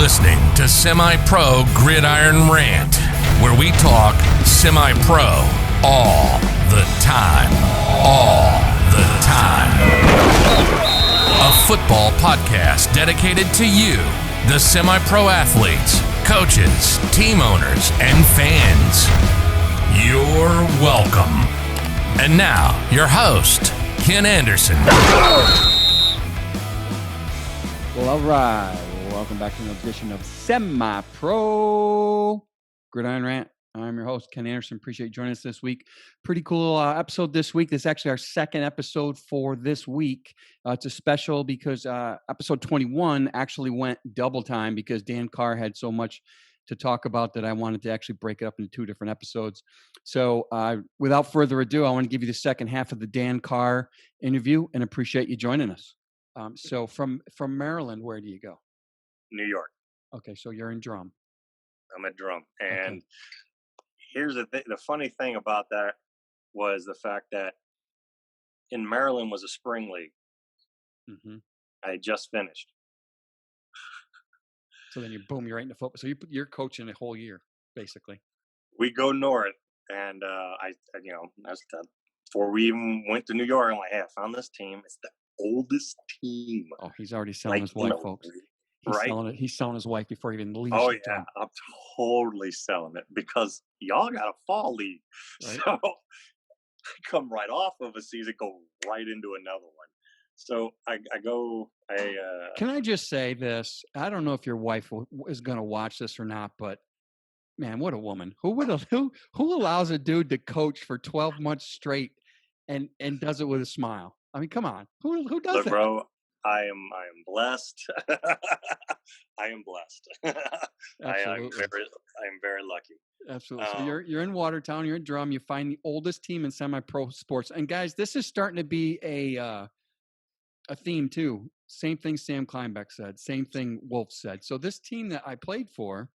listening to Semi-Pro Gridiron Rant, where we talk semi-pro all the time. All the time. A football podcast dedicated to you, the semi-pro athletes, coaches, team owners, and fans. You're welcome. And now, your host, Ken Anderson. Well, all right. Welcome back to another edition of Semi-Pro Gridiron Rant. I'm your host, Ken Anderson. Appreciate you joining us this week. Pretty cool episode this week. This is actually our second episode for this week. It's a special because episode 21 actually went double time because Dan Carr had so much to talk about that I wanted to actually break it up into two different episodes. So without further ado, I want to give you the second half of the Dan Carr interview and appreciate you joining us. So from Maryland, where do you go? New York. Okay, so you're in Drum. I'm at Drum. And Okay. here's the funny thing about that was the fact that in Maryland was a spring league. Mm-hmm. I had just finished. So then you're right in the football. So you're coaching a whole year, basically. We go north, and before we even went to New York, I'm like, hey, I found this team. It's the oldest team. Oh, he's already selling his wife, folks. He's selling his wife before he even leaves. Oh, yeah. I'm totally selling it because y'all got a fall league. Right? So I come right off of a season, go right into another one. So Can I just say this? I don't know if your wife is going to watch this or not, but man, what a woman. Who allows a dude to coach for 12 months straight and does it with a smile? I mean, come on. Who does that? Bro, I am blessed. I am blessed. I am very lucky. Absolutely. So you're in Watertown, you're in Drum, you find the oldest team in semi-pro sports. And guys, this is starting to be a theme too. Same thing Sam Kleinbeck said, same thing Wolf said. So this team that I played for,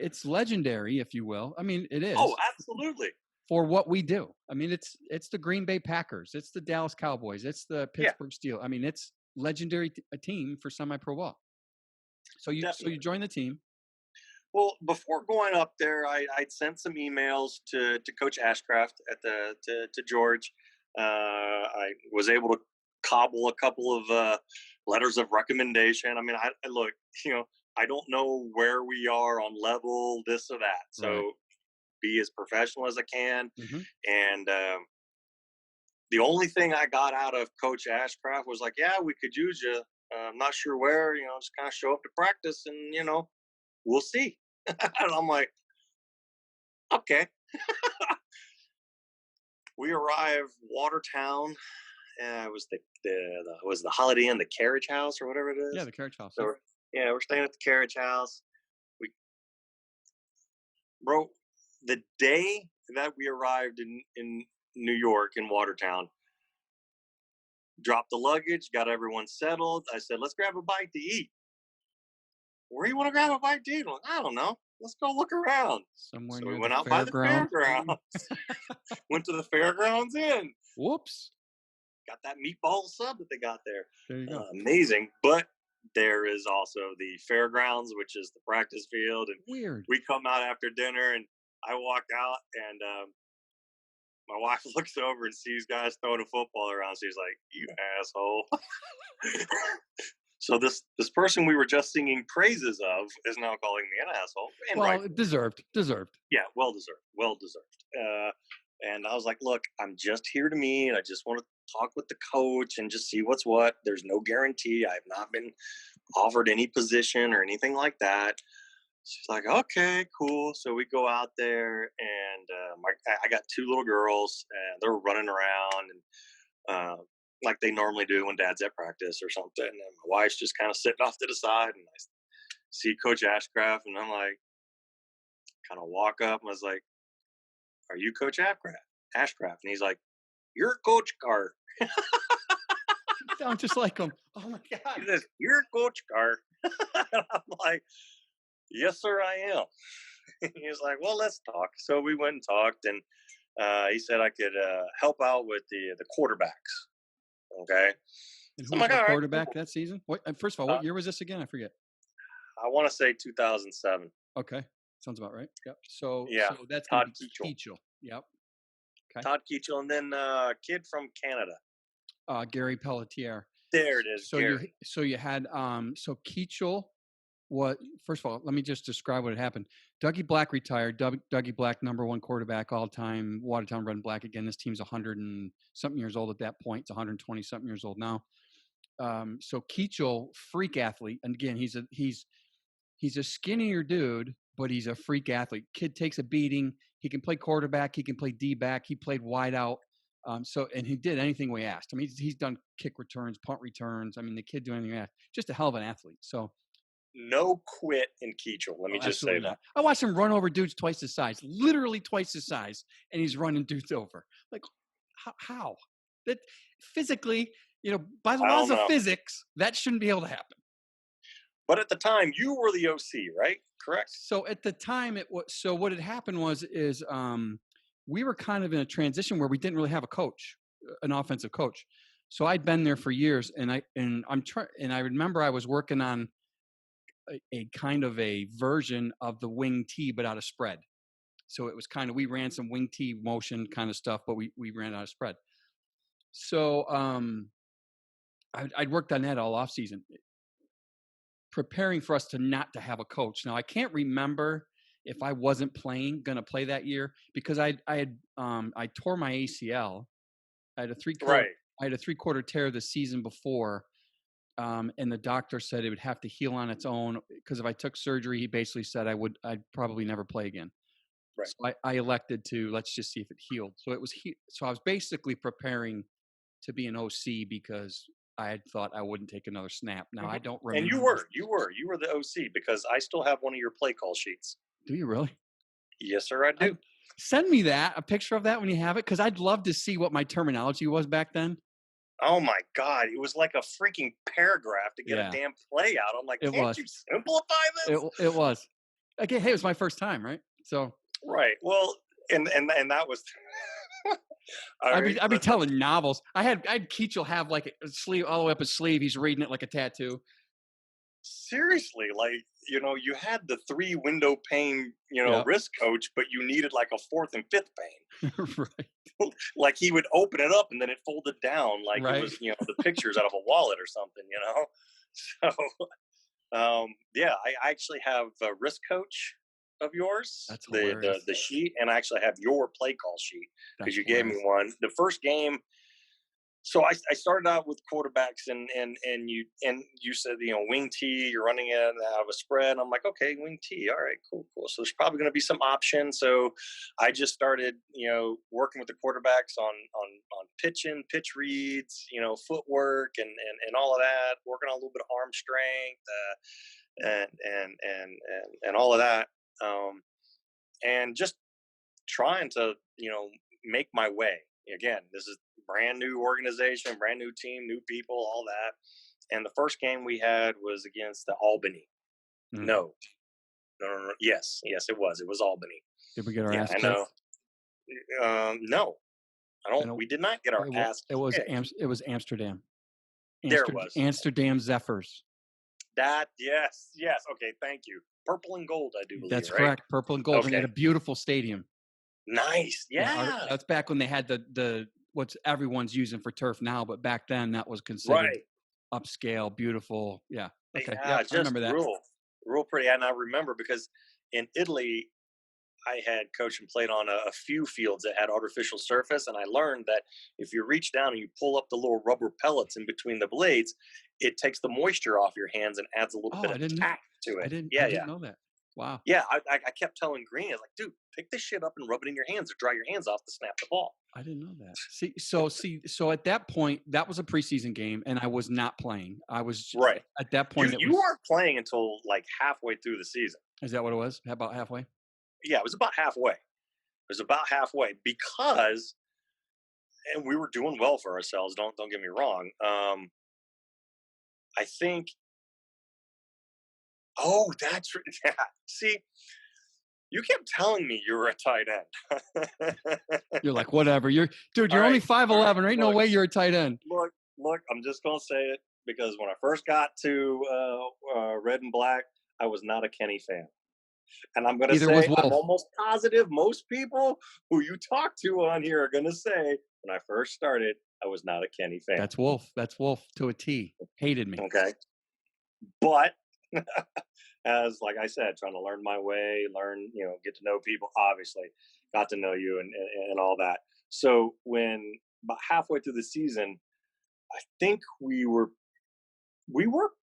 it's legendary, if you will. I mean, it is. Oh, absolutely. For what we do. I mean, it's the Green Bay Packers, it's the Dallas Cowboys, it's the Pittsburgh Steelers. I mean, it's legendary a team for semi-pro ball. So you join the team. Well, before going up there, I'd sent some emails to Coach Ashcraft to George. I was able to cobble a couple of letters of recommendation. I mean, I look, I don't know where we are on level this or that. So right. Be as professional as I can. Mm-hmm. And the only thing I got out of Coach Ashcraft was like, yeah, we could use you. I'm not sure where, just kind of show up to practice and, we'll see. And I'm like, okay. We arrived Watertown. It was the Holiday Inn, the Carriage House or whatever it is. Yeah, the Carriage House. So we're staying at the Carriage House. Bro, the day that we arrived in New York, in Watertown, dropped the luggage, got everyone settled. I said, let's grab a bite to eat. Where do you want to grab a bite to eat? Like, I don't know. Let's go look around. Somewhere so near we went the out by the fairgrounds. Went to the Fairgrounds Inn. Whoops. Got that meatball sub that they got there. There you go. Amazing. But there is also the fairgrounds, which is the practice field. And weird. We come out after dinner, and I walk out, and my wife looks over and sees guys throwing a football around. She's like, "You asshole!" So this person we were just singing praises of is now calling me an asshole. And well, deserved. Yeah, well deserved. And I was like, "Look, I'm just here to meet. I just want to talk with the coach and just see what's what. There's no guarantee. I have not been offered any position or anything like that." She's like, okay, cool. So we go out there, and I got two little girls, and they're running around and like they normally do when Dad's at practice or something. And my wife's just kind of sitting off to the side, and I see Coach Ashcraft, and I'm like, kind of walk up, and I was like, "Are you Coach Ashcraft?" And he's like, "You're Coach Carr." You sound just like him. Oh my God. He says, "You're Coach Carr." I'm like, "Yes, sir, I am." He was like, "Well, let's talk." So we went and talked, and he said I could help out with the quarterbacks. Okay. And who was the quarterback that season? First of all, what year was this again? I forget. I want to say 2007. Okay. Sounds about right. Yep. So that's Todd going to be Keachel. Keachel. Yep. Okay. Todd Keachel, and then kid from Canada. Gary Pelletier. There it is. So Gary. you had so Keachel. What? First of all, let me just describe what had happened. Dougie Black retired. Dougie Black, #1 quarterback all time. Watertown Red and Black. Again, this team's 100 and something years old at that point. It's 120 something years old now. So Keachel, freak athlete, and again, he's a skinnier dude, but he's a freak athlete. Kid takes a beating. He can play quarterback. He can play D-back. He played wide out. And he did anything we asked. I mean, he's done kick returns, punt returns. I mean, the kid doing anything we asked. Just a hell of an athlete. So. No quit in Keachel. Let me just say that. I watched him run over dudes twice his size, literally twice his size, and he's running dudes over. Like, how? That physically, by the laws of physics, that shouldn't be able to happen. But at the time, you were the OC, right? Correct. So at the time, it was. So what had happened is we were kind of in a transition where we didn't really have a coach, an offensive coach. So I'd been there for years, and I remember I was working on a kind of a version of the wing tee, but out of spread. So it was kind of, we ran some wing tee motion kind of stuff, but we ran out of spread. So I'd worked on that all off season, preparing for us to not to have a coach. Now I can't remember if I wasn't going to play that year because I tore my ACL. I had a three-quarter tear the season before. And the doctor said it would have to heal on its own because if I took surgery, he basically said I'd probably never play again. Right. So I elected to let's just see if it healed. So so I was basically preparing to be an OC because I had thought I wouldn't take another snap. Now I don't remember. And you were the OC because I still have one of your play call sheets. Do you really? Yes, sir, I do. Send me a picture of that when you have it because I'd love to see what my terminology was back then. Oh my God! It was like a freaking paragraph to get a damn play out. I'm like, can't you simplify this? It was. Okay, hey, it was my first time, right? So. Right. Well, and that was. I'd be telling novels. I'd Keachel have like a sleeve all the way up his sleeve. He's reading it like a tattoo. Seriously, like you had the 3 window pane, wrist coach, but you needed like a 4th and 5th pane. Right. Like he would open it up and then it folded down like it was, the pictures out of a wallet or something, So, I actually have a wrist coach of yours. That's hilarious. The sheet, and I actually have your play call sheet because you gave me one. The first game. So I started out with quarterbacks and you said, wing tee, you're running it out of a spread. I'm like, okay, wing tee. All right, cool. So there's probably going to be some options. So I just started, working with the quarterbacks on pitching, pitch reads, footwork and all of that, working on a little bit of arm strength, and all of that. And just trying to, make my way. Again, this is brand new organization, brand new team, new people, all that. And the first game we had was against the Albany. Mm-hmm. No. Yes, it was. It was Albany. Did we get our ass kicked? No. We did not get our ass kicked. It was Amsterdam. There it was. Amsterdam Zephyrs. Yes. Okay, thank you. Purple and gold, I do believe. That's correct. Purple and gold. Okay. And they had a beautiful stadium. Nice. Yeah. That's back when they had the what's everyone's using for turf now, but back then that was considered upscale, beautiful. Yeah. Okay. Yeah, I remember that. Real pretty. And I remember because in Italy, I had coached and played on a few fields that had artificial surface, and I learned that if you reach down and you pull up the little rubber pellets in between the blades, it takes the moisture off your hands and adds a little bit of tack to it. I didn't know that. Wow. Yeah, I kept telling Green, I was like, dude, pick this shit up and rub it in your hands or dry your hands off to snap the ball. I didn't know that. So at that point, that was a preseason game, and I was not playing. I was at that point. You weren't playing until like halfway through the season. Is that what it was? About halfway? Yeah, it was about halfway. Because, and we were doing well for ourselves. Don't get me wrong. I think. Oh, that's yeah. See, you kept telling me you were a tight end. You're like, whatever. You're only 5'11". There ain't no way you're a tight end. Look, I'm just gonna say it because when I first got to Red and Black, I was not a Kenny fan. And I'm going to Neither was say, I'm Wolf. almost positive most people who you talk to on here are going to say, when I first started, I was not a Kenny fan. That's Wolf. That's Wolf to a T. Hated me. Okay. But as, like I said, trying to learn my way, get to know people, obviously got to know you and all that. So when about halfway through the season, I think we were,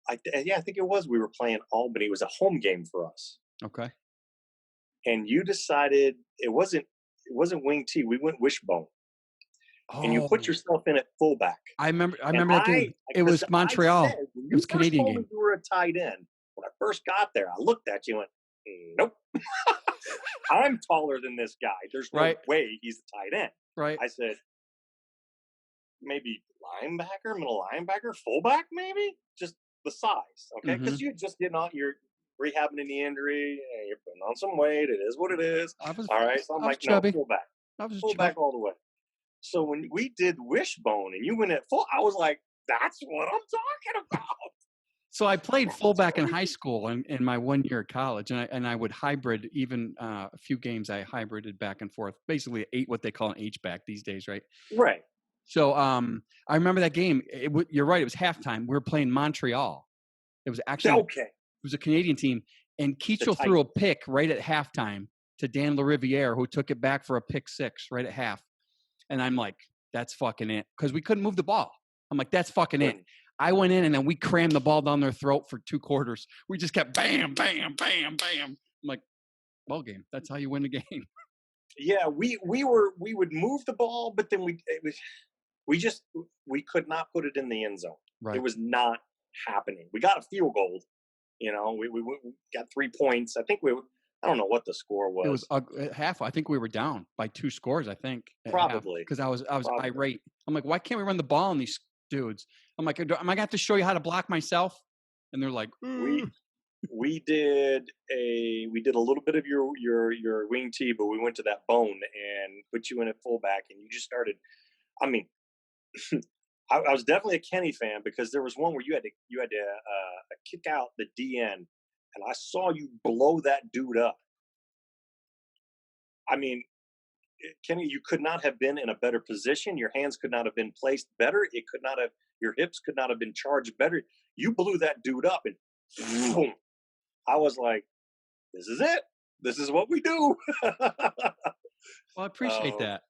I think it was, we were playing Albany. It was a home game for us. Okay. And you decided it wasn't wing T. We went wishbone. And you put yourself in at fullback. I remember that game. It was Montreal. It was Canadian game. You were a tight end. When I first got there, I looked at you and went, nope. I'm taller than this guy. There's no way he's the tight end. Right. I said, maybe linebacker, middle linebacker, fullback, maybe? Just the size, okay? Because you just you're rehabbing any injury, and you're putting on some weight. It is what it is. All right. So I'm like, chubby. No, fullback. I was fullback all the way. So when we did wishbone and you went at full, I was like, that's what I'm talking about. So I played fullback in high school and in my 1 year of college, and I would hybrid even a few games. I hybrided back and forth, basically what they call an H-back these days, right? Right. So I remember that game. You're right. It was halftime. We were playing Montreal. It was actually okay. It was a Canadian team, and Keachel threw a pick right at halftime to Dan LaRiviere, who took it back for a pick six right at half. And I'm like, that's fucking it, because we couldn't move the ball. I'm like, that's fucking it. I went in and then we crammed the ball down their throat for 2 quarters. We just kept bam, bam, bam, bam. I'm like, ball game. That's how you win the game. Yeah, we would move the ball, but then we could not put it in the end zone. Right. It was not happening. We got a field goal. We got 3 points. I don't know what the score was. It was at half. I think we were down by 2 scores. I think probably because I was irate. I'm like, why can't we run the ball on these dudes? I'm like, am I gonna have to show you how to block myself? And they're like, we did a little bit of your wing tee, but we went to that bone and put you in at fullback, and you just started. I mean, I was definitely a Kenny fan because there was one where you had to kick out the DN, and I saw you blow that dude up. I mean, Kenny, you could not have been in a better position. Your hands could not have been placed better. Your hips could not have been charged better. You blew that dude up, and boom. I was like, this is it. This is what we do. Well, I appreciate that.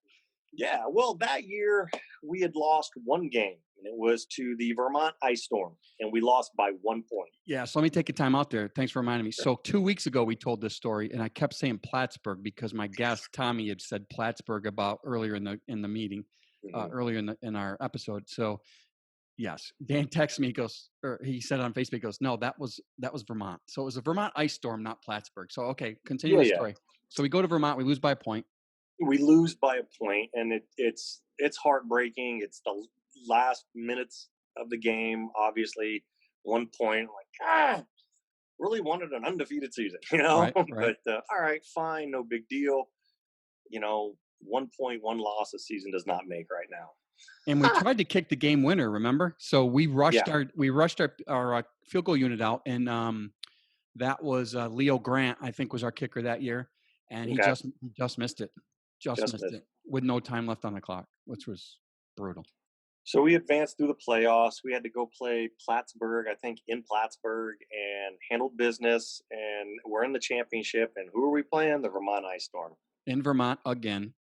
Yeah, well, that year we had lost 1 game, and it was to the Vermont Ice Storm, and we lost by 1 point. Yeah, so let me take a time out there. Thanks for reminding me. So 2 weeks ago we told this story, and I kept saying Plattsburgh because my guest Tommy had said Plattsburgh about earlier in the meeting, earlier in our episode. So yes, Dan texted me. He said on Facebook, he goes, no, that was Vermont. So it was a Vermont Ice Storm, not Plattsburgh. So okay, continue the story. So we go to Vermont. We lose by a point. We lose by a point, and it's heartbreaking. It's the last minutes of the game. Obviously, 1 point. Like, really wanted an undefeated season, Right. But all right, fine, no big deal. 1 point, 1 loss a season does not make right now. And we tried to kick the game winner. Remember? So we rushed our field goal unit out, and that was Leo Grant. I think was our kicker that year, and he just missed it. Just missed it with no time left on the clock, which was brutal. So we advanced through the playoffs. We had to go play Plattsburgh, I think, in Plattsburgh, and handled business. And we're in the championship. And who are we playing? The Vermont Ice Storm. In Vermont again.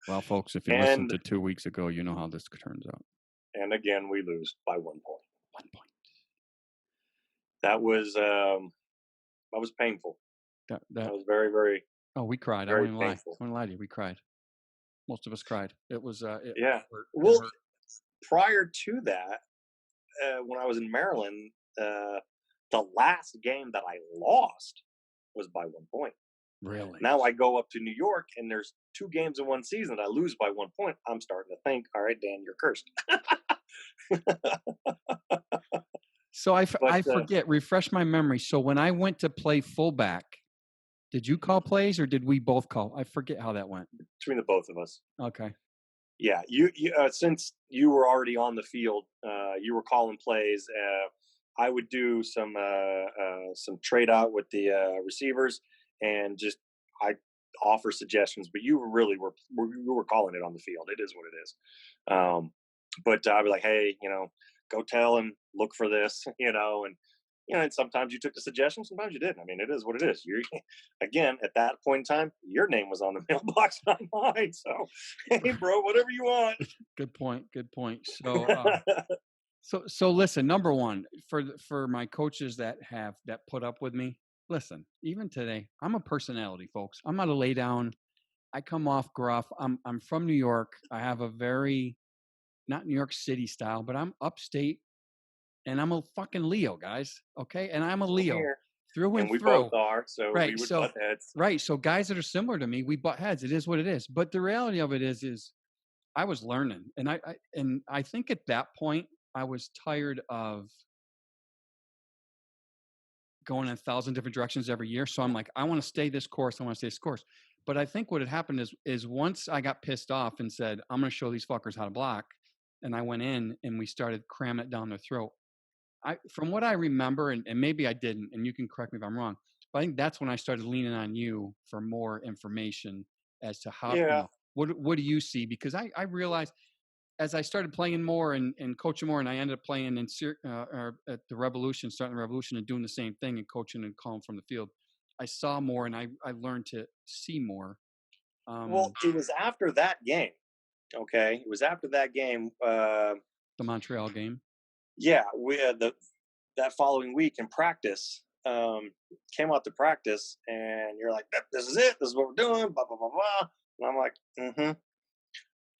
Well, folks, if you listened to 2 weeks ago, you know how this turns out. And again, we lose by 1 point. 1 point. That was painful. That was very, very. Oh, we cried. I won't lie to you. We cried. Most of us cried. It was. Well, prior to that, when I was in Maryland, the last game that I lost was by 1 point. Really? Now I go up to New York, and there's 2 games in one season that I lose by 1 point. I'm starting to think, all right, Dan, you're cursed. So I forget. Refresh my memory. So when I went to play fullback, did you call plays or did we both call? I forget how that went. Between the both of us. Okay. Yeah, you since you were already on the field, you were calling plays. I would do some trade out with the receivers, and just I offer suggestions. But you really were calling it on the field. It is what it is. But I'd be like, hey, go tell him, look for this, and and sometimes you took the suggestion, sometimes you didn't. I mean, it is what it is. You again, at that point in time, your name was on the mailbox, not mine. So, hey, bro, whatever you want. Good point. Good point. So listen, number one, for my coaches that put up with me, listen, even today, I'm a personality, folks. I'm not a lay down. I come off gruff. I'm from New York. I have a very, not New York City style, but I'm upstate, and I'm a fucking Leo, guys. Okay. And I'm a Leo Here. through and And we through. both are, so Right. we would So, butt heads. right. So guys that are similar to me, we butt heads. It is what it is. But the reality of it is I was learning, and I think at that point I was tired of going in 1,000 different directions every year. So I'm like, I want to stay this course. I want to stay this course. But I think what had happened is once I got pissed off and said, I'm going to show these fuckers how to block, and I went in and we started cramming it down their throat. From what I remember, and maybe I didn't, and you can correct me if I'm wrong, but I think that's when I started leaning on you for more information as to how, Yeah. what do you see? Because I realized as I started playing more and coaching more, and I ended up playing at the Revolution, starting the Revolution and doing the same thing and coaching and calling from the field, I saw more and I learned to see more. Well, it was after that game. Okay, it was after that game. The Montreal game. Yeah, we had that following week in practice. Came out to practice, and you're like, "This is it. This is what we're doing." Blah blah blah blah. And I'm like, "Mm-hmm.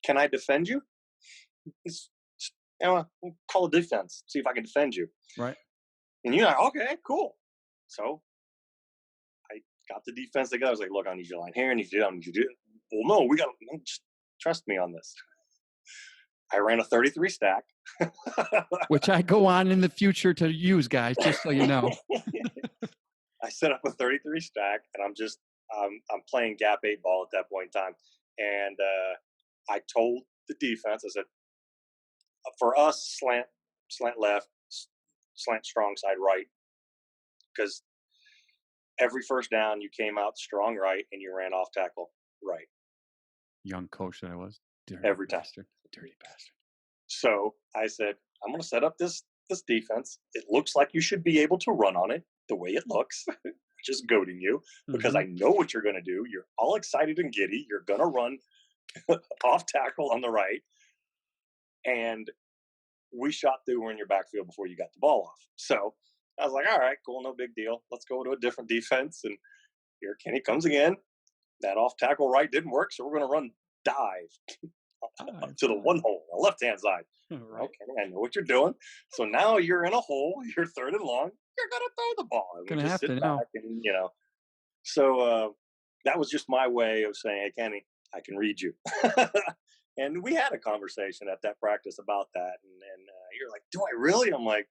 Can I defend you? We'll call a defense. See if I can defend you." Right. And you're like, "Okay, cool." So I got the defense together. I was like, "Look, I need you to line here. I need you to do. I need you to do." Well, no, we got to just trust me on this. I ran a 33 stack. Which I go on in the future to use, guys, just so you know. I set up a 33 stack, and I'm playing gap 8 ball at that point in time. And I told the defense, I said, for us, slant left, slant strong side right, because every first down you came out strong right and you ran off tackle right. Young coach that I was. Every time. Dirty bastard. So I said, I'm going to set up this defense. It looks like you should be able to run on it the way it looks, just goading you, because I know what you're going to do. You're all excited and giddy. You're going to run off tackle on the right. And we shot through, we're in your backfield before you got the ball off. So I was like, all right, cool, no big deal. Let's go to a different defense. And here Kenny comes again. That off tackle right didn't work, so we're going to run dive to the one hole, the left-hand side. Right. Okay, I know what you're doing. So now you're in a hole. You're third and long. You're going to throw the ball. And Gonna have to now. and, So that was just my way of saying, hey, Kenny, I can read you. And we had a conversation at that practice about that. And you're like, do I really? I'm like,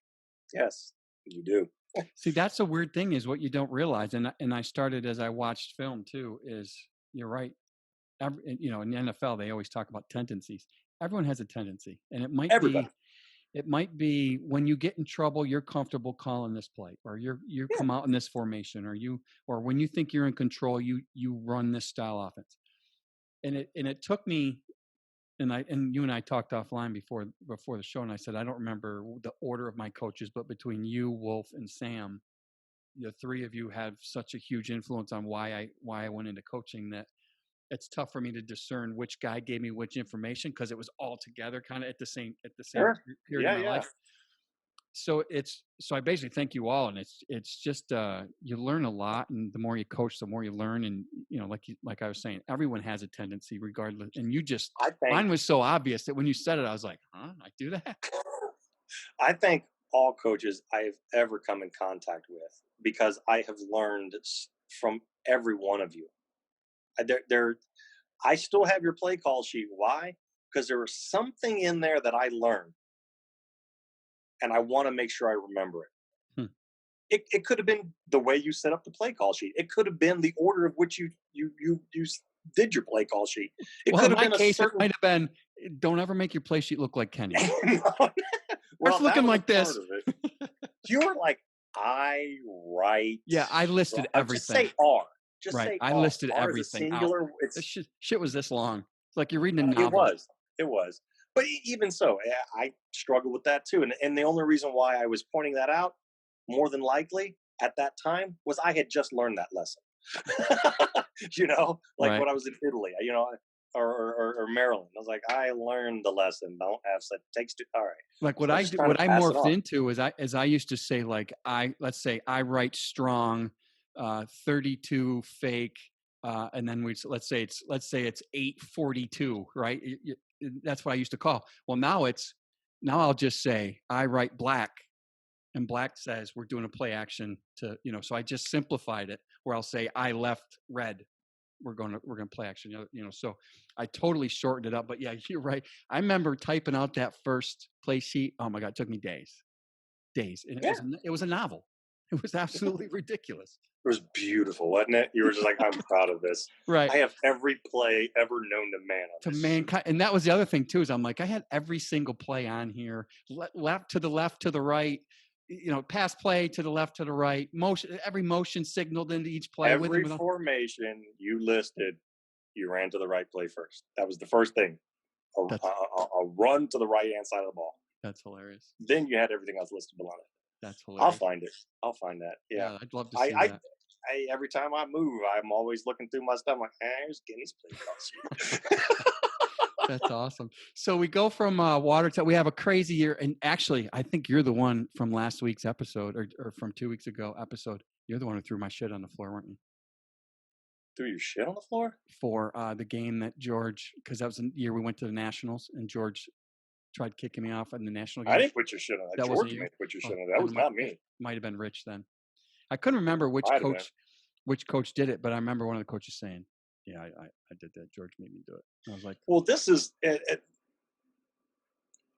yes, you do. See, that's the weird thing is what you don't realize. And I started as I watched film too, is you're right. In the NFL, they always talk about tendencies. Everyone has a tendency, and it might be when you get in trouble, you're comfortable calling this play, or you come out in this formation, or when you think you're in control, you run this style offense. And it took me, and you and I talked offline before the show, and I said I don't remember the order of my coaches, but between you, Wolf, and Sam, the three of you have such a huge influence on why I went into coaching that it's tough for me to discern which guy gave me which information, because it was all together kind of at the same period of my life. So I basically thank you all, and it's just you learn a lot, and the more you coach, the more you learn, and like I was saying, everyone has a tendency regardless. And mine was so obvious that when you said it, I was like, huh, I do that. I thank all coaches I've ever come in contact with, because I have learned from every one of you. I still have your play call sheet. Why? Because there was something in there that I learned, and I want to make sure I remember it. It could have been the way you set up the play call sheet. It could have been the order of which you did your play call sheet. It well, could in have my been case, it might have been Don't ever make your play sheet look like Kenny. Well, It's looking like part this. of it. You were like, I write. Yeah, I listed everything. Just say R. Just right. say I R. listed R everything. is a singular. This shit was this long. It's like you're reading a novel. It was. But even so, I struggled with that too. And the only reason why I was pointing that out, more than likely, at that time, was I had just learned that lesson. Like Right. when I was in Italy, or Maryland. I was like, I learned the lesson. Don't have such takes two. All right. Like what I morphed into is I used to say, like, let's say I write strong, 32 fake, and then let's say it's 842, right? That's what I used to call. Well, now I'll just say I write black, and black says we're doing a play action to, so I just simplified it, where I'll say I left red, we're going to play action, so I totally shortened it up. But yeah, you're right. I remember typing out that first play sheet. Oh my God, it took me days. And it was a novel. It was absolutely ridiculous. It was beautiful, wasn't it? You were just like, I'm proud of this. Right. I have every play ever known to man. To mankind. And that was the other thing too, is I'm like, I had every single play on here, left to the right, pass play to the left, to the right, every motion signaled into each play. Every formation you listed, you ran to the right play first. That was the first thing. A run to the right-hand side of the ball. That's hilarious. Then you had everything else listed below it. That's hilarious. I'll find that. Yeah, I'd love to see that. Every time I move, I'm always looking through my stuff. I'm like, here's Kenny's play. That's awesome. So we go from Watertown. We have a crazy year. And actually, I think you're the one from last week's episode or from 2 weeks ago episode. You're the one who threw my shit on the floor, weren't you? Threw your shit on the floor? For the game that George, because that was the year we went to the Nationals and George tried kicking me off in the national game. I didn't put your shit on that. George made put your shit on that. That was not me. Might have been Rich then. I couldn't remember which coach did it, but I remember one of the coaches saying, yeah, I did that. George made me do it. And I was like, well, this is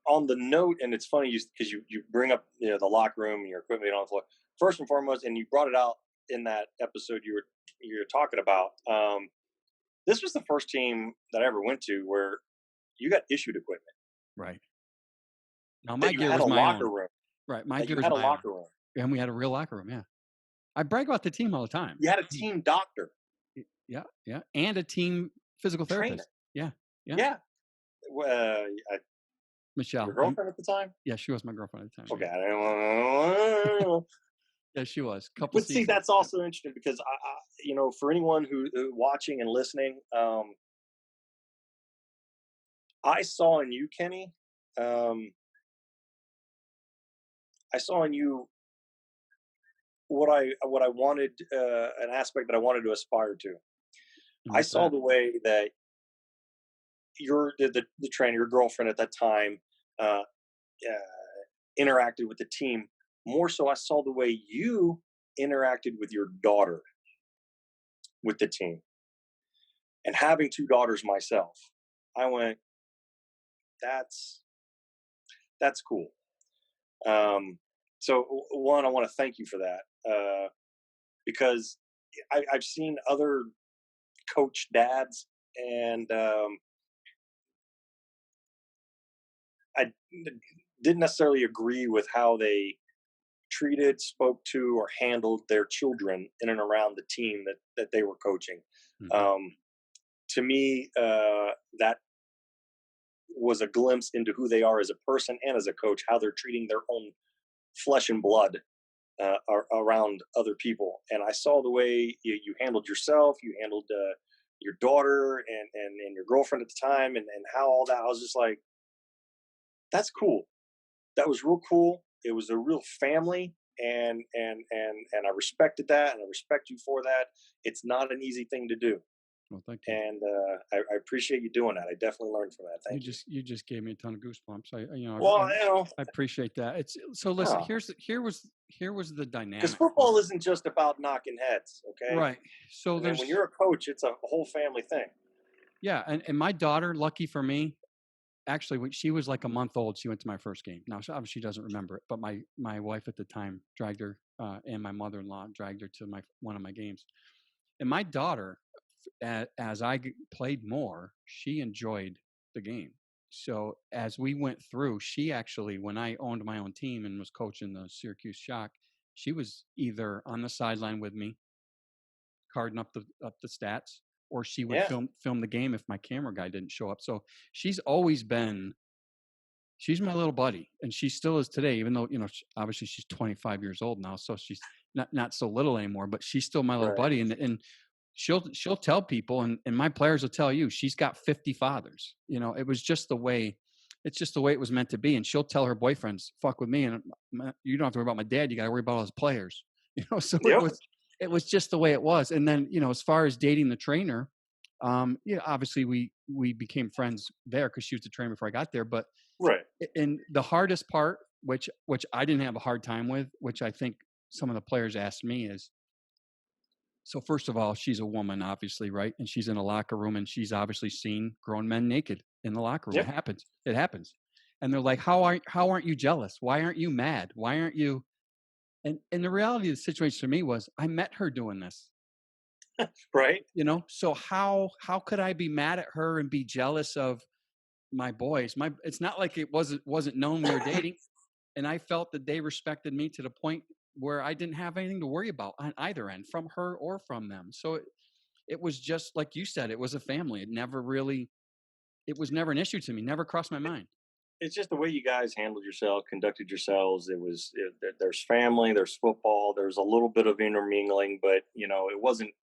on the note, and it's funny because you bring up the locker room and your equipment on the floor. First and foremost, and you brought it out in that episode you were talking about. This was the first team that I ever went to where you got issued equipment. Right. Now my gear was my own. Room. Right. My gear was my own. Locker room. And we had a real locker room. Yeah. I brag about the team all the time. You had a team doctor. Yeah. Yeah. And a team physical therapist. Yeah. Yeah. Michelle. Your girlfriend at the time? Yeah, she was my girlfriend at the time. Okay. I didn't want to... Yeah, she was. But see, that's also interesting because I for anyone who watching and listening, I saw in you, Kenny. I saw in you what I wanted, an aspect that I wanted to aspire to. I saw the way that the trainer, your girlfriend at that time, interacted with the team. More so, I saw the way you interacted with your daughter with the team. And having two daughters myself, I went, that's cool. So one, I want to thank you for that, because I've seen other coach dads, and I didn't necessarily agree with how they treated, spoke to, or handled their children in and around the team that they were coaching. Mm-hmm. To me, that was a glimpse into who they are as a person and as a coach, how they're treating their own flesh and blood around other people. And I saw the way you handled yourself, you handled your daughter and your girlfriend at the time, and how all that. I was just like, that's cool. That was real cool. It was a real family, and I respected that, and I respect you for that. It's not an easy thing to do. Well, thank you. And I appreciate you doing that. I definitely learned from that. Thank you. You just gave me a ton of goosebumps. I appreciate that. It's so. Listen, here was the dynamic. Because football isn't just about knocking heads, okay? Right. So when you're a coach, it's a whole family thing. Yeah, and my daughter, lucky for me, actually, when she was like a month old, she went to my first game. Now, she obviously doesn't remember it, but my wife at the time dragged her, and my mother-in-law dragged her to one of my games. And my daughter, as I played more, she enjoyed the game. so as we went through, she actually, when I owned my own team and was coaching the Syracuse Shock, she was either on the sideline with me, carding up the stats, or she would Yeah. film the game if my camera guy didn't show up. So she's always been, she's my little buddy, and she still is today, even though, obviously she's 25 years old now, so she's not so little anymore, but she's still my little Right. buddy. And she'll tell people, and my players will tell you, she's got 50 fathers. It was just the way, it's just the way it was meant to be. And she'll tell her boyfriends, fuck with me, and you don't have to worry about my dad, you got to worry about all his players. So Yep. it was just the way it was. And then, as far as dating the trainer, obviously we became friends there because she was the trainer before I got there. But Right. and the hardest part, which I didn't have a hard time with, which I think some of the players asked me, is, so first of all, she's a woman, obviously, right? And she's in a locker room, and she's obviously seen grown men naked in the locker room. Yep. It happens. And they're like, how aren't you jealous? Why aren't you mad? Why aren't you? And the reality of the situation for me was, I met her doing this. Right. So how could I be mad at her and be jealous of my boys? It's not like it wasn't known we were dating. And I felt that they respected me to the point where I didn't have anything to worry about on either end, from her or from them. So it was just like you said, it was a family. It was never an issue to me, never crossed my mind. It's just the way you guys handled yourself, conducted yourselves. There's family, there's football, there's a little bit of intermingling, but it wasn't.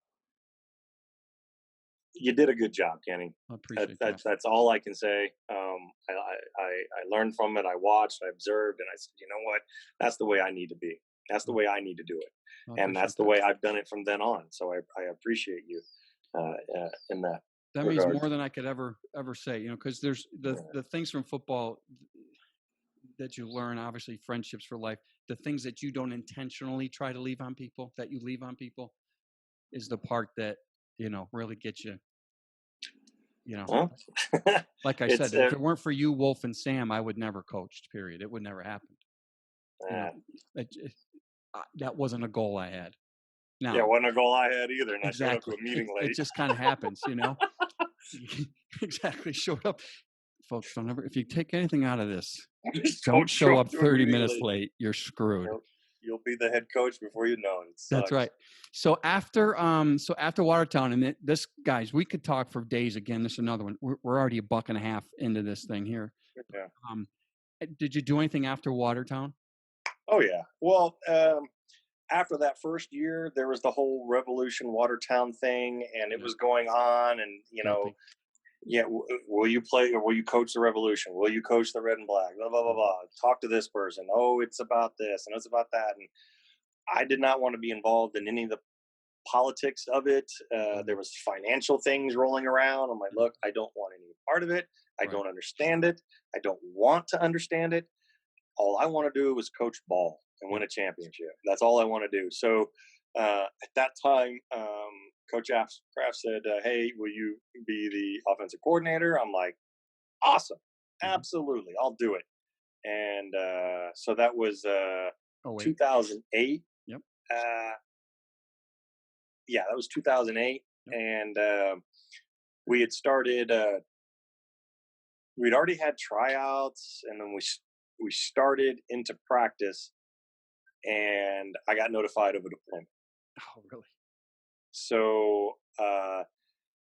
You did a good job, Kenny. I appreciate that. That's all I can say. I learned from it. I watched, I observed, and I said, you know what? That's the way I need to be. That's the way I need to do it, and that's the way I've done it from then on. So I appreciate you in that. That means more than I could ever say, because there's the things from football that you learn, obviously friendships for life, the things that you don't intentionally try to leave on people, that you leave on people, is the part that, really gets you, Well, like I said, if it weren't for you, Wolf and Sam, I would never coached, period. It would never happen. That wasn't a goal I had. Now, yeah, wasn't a goal I had either, and exactly. I showed up to a meeting late. It just kind of happens, Exactly. Showed up. Folks, don't ever, if you take anything out of this, don't show up 30 minutes late. You're screwed. You'll be the head coach before you know it. That's right. So after Watertown, and this, guys, we could talk for days. Again, this is another one. We're already $1.50 into this thing here. Yeah. Did you do anything after Watertown? Oh yeah. Well, after that first year, there was the whole Revolution Watertown thing, and it was going on, and will you play or will you coach the Revolution? Will you coach the Red and Black? Blah blah blah blah. Talk to this person. Oh, it's about this and it's about that, and I did not want to be involved in any of the politics of it. There was financial things rolling around. I'm like, look, I don't want any part of it. I don't understand it. I don't want to understand it. All I want to do is coach ball and win a championship. That's all I want to do. So at that time, Coach Kraft said, hey, will you be the offensive coordinator? I'm like, awesome. Absolutely. I'll do it. And so that was 2008. Yep. Yeah, that was 2008. Yep. And we had started, we'd already had tryouts, and then we started into practice, and I got notified of a deployment. Oh, really? So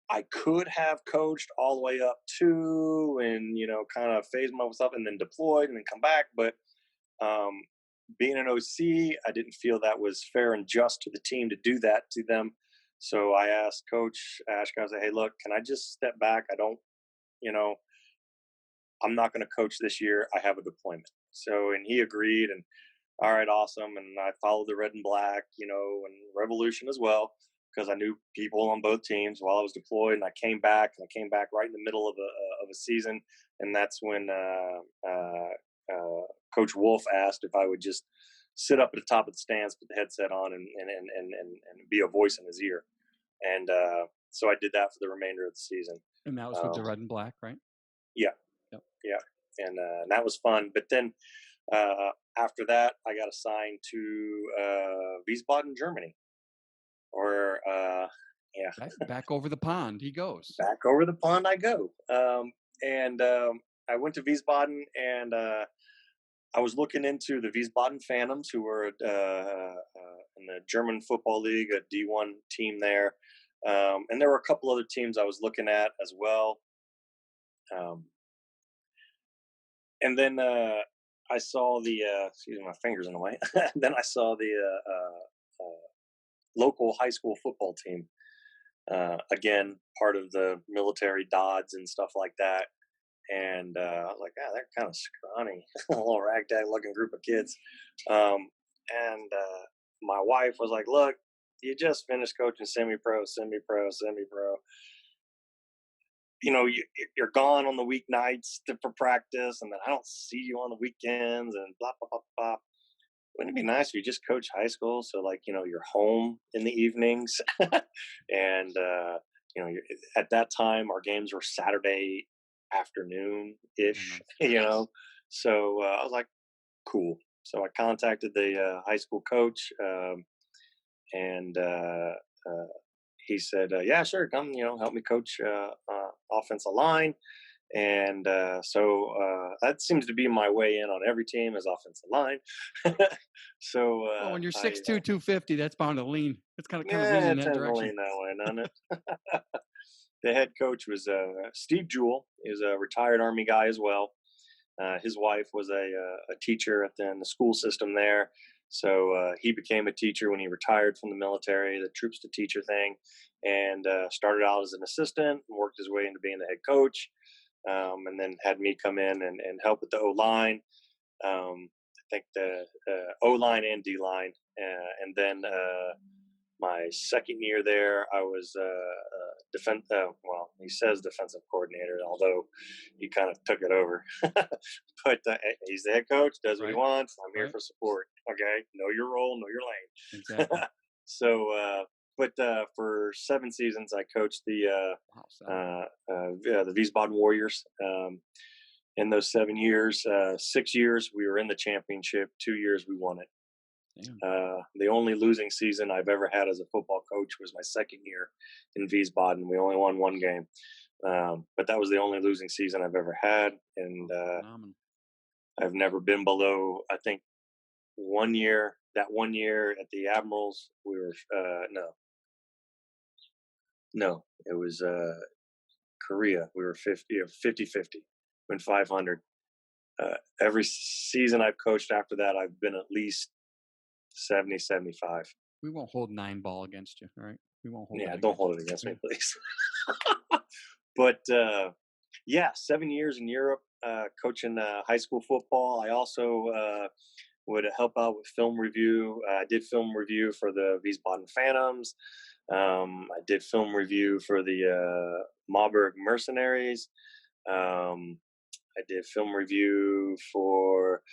I could have coached all the way up to, and kind of phase myself and then deployed and then come back. But being an OC, I didn't feel that was fair and just to the team to do that to them. So I asked Coach Ashka, I said, hey, look, can I just step back? I don't, I'm not going to coach this year. I have a deployment. So, and he agreed, and all right, awesome. And I followed the Red and Black, and Revolution as well, because I knew people on both teams while I was deployed. And I came back right in the middle of a season. And that's when Coach Wolf asked if I would just sit up at the top of the stands, put the headset on, and be a voice in his ear. And so I did that for the remainder of the season. And that was with the Red and Black, right? Yeah. Yep. Yeah. And that was fun. But then after that, I got assigned to Wiesbaden, Germany. Or, back over the pond he goes. Back over the pond I go. I went to Wiesbaden, and I was looking into the Wiesbaden Phantoms, who were in the German Football League, a D1 team there. And there were a couple other teams I was looking at as well. And then I saw the, excuse me, my finger's in the way. Then I saw the local high school football team. Again, part of the military Dodds and stuff like that. And I was like, they're kind of scrawny, a little ragtag looking group of kids. And my wife was like, look, you just finished coaching semi-pro. You know, you're gone on the weeknights for practice, and then I don't see you on the weekends, and blah, blah, blah, blah. Wouldn't it be nice if you just coach high school? So, like, you know, you're home in the evenings. And, you know, at that time, our games were Saturday afternoon-ish, you know. So I was like, cool. So I contacted the high school coach, and he said, yeah, sure, come, you know, help me coach offensive line. And so that seems to be my way in on every team is offensive line. So well, when you're 6'2", 250, that's bound to lean. It's kind of lean in that direction. Lean that way, doesn't it? The head coach was Steve Jewell. He's a retired Army guy as well. His wife was a teacher in the school system there. So he became a teacher when he retired from the military, the troops to teacher thing, and started out as an assistant and worked his way into being the head coach. And then had me come in and help with the O-line. I think the O-line and D-line. And then my second year there, I was well, he says defensive coordinator, although he kind of took it over. But he's the head coach, does what he wants. I'm here for support. Okay, know your role, know your lane. Exactly. So, but for 7 seasons, I coached the Wiesbaden Warriors. In those 7 years, 6 years we were in the championship. 2 years we won it. The only losing season I've ever had as a football coach was my second year in Wiesbaden. We only won 1 game, but that was the only losing season I've ever had. And I've never been below, I think, 1 year. That 1 year at the Admirals, we were no, it was Korea. We were 50-50, went 500. Every season I've coached after that, I've been at least 70, 75. We won't hold 9 ball against you, all right? We won't hold. Yeah, don't hold it against me, please. But 7 years in Europe coaching high school football. I also would help out with film review. I did film review for the Wiesbaden Phantoms. I did film review for the Marburg Mercenaries. I did film review for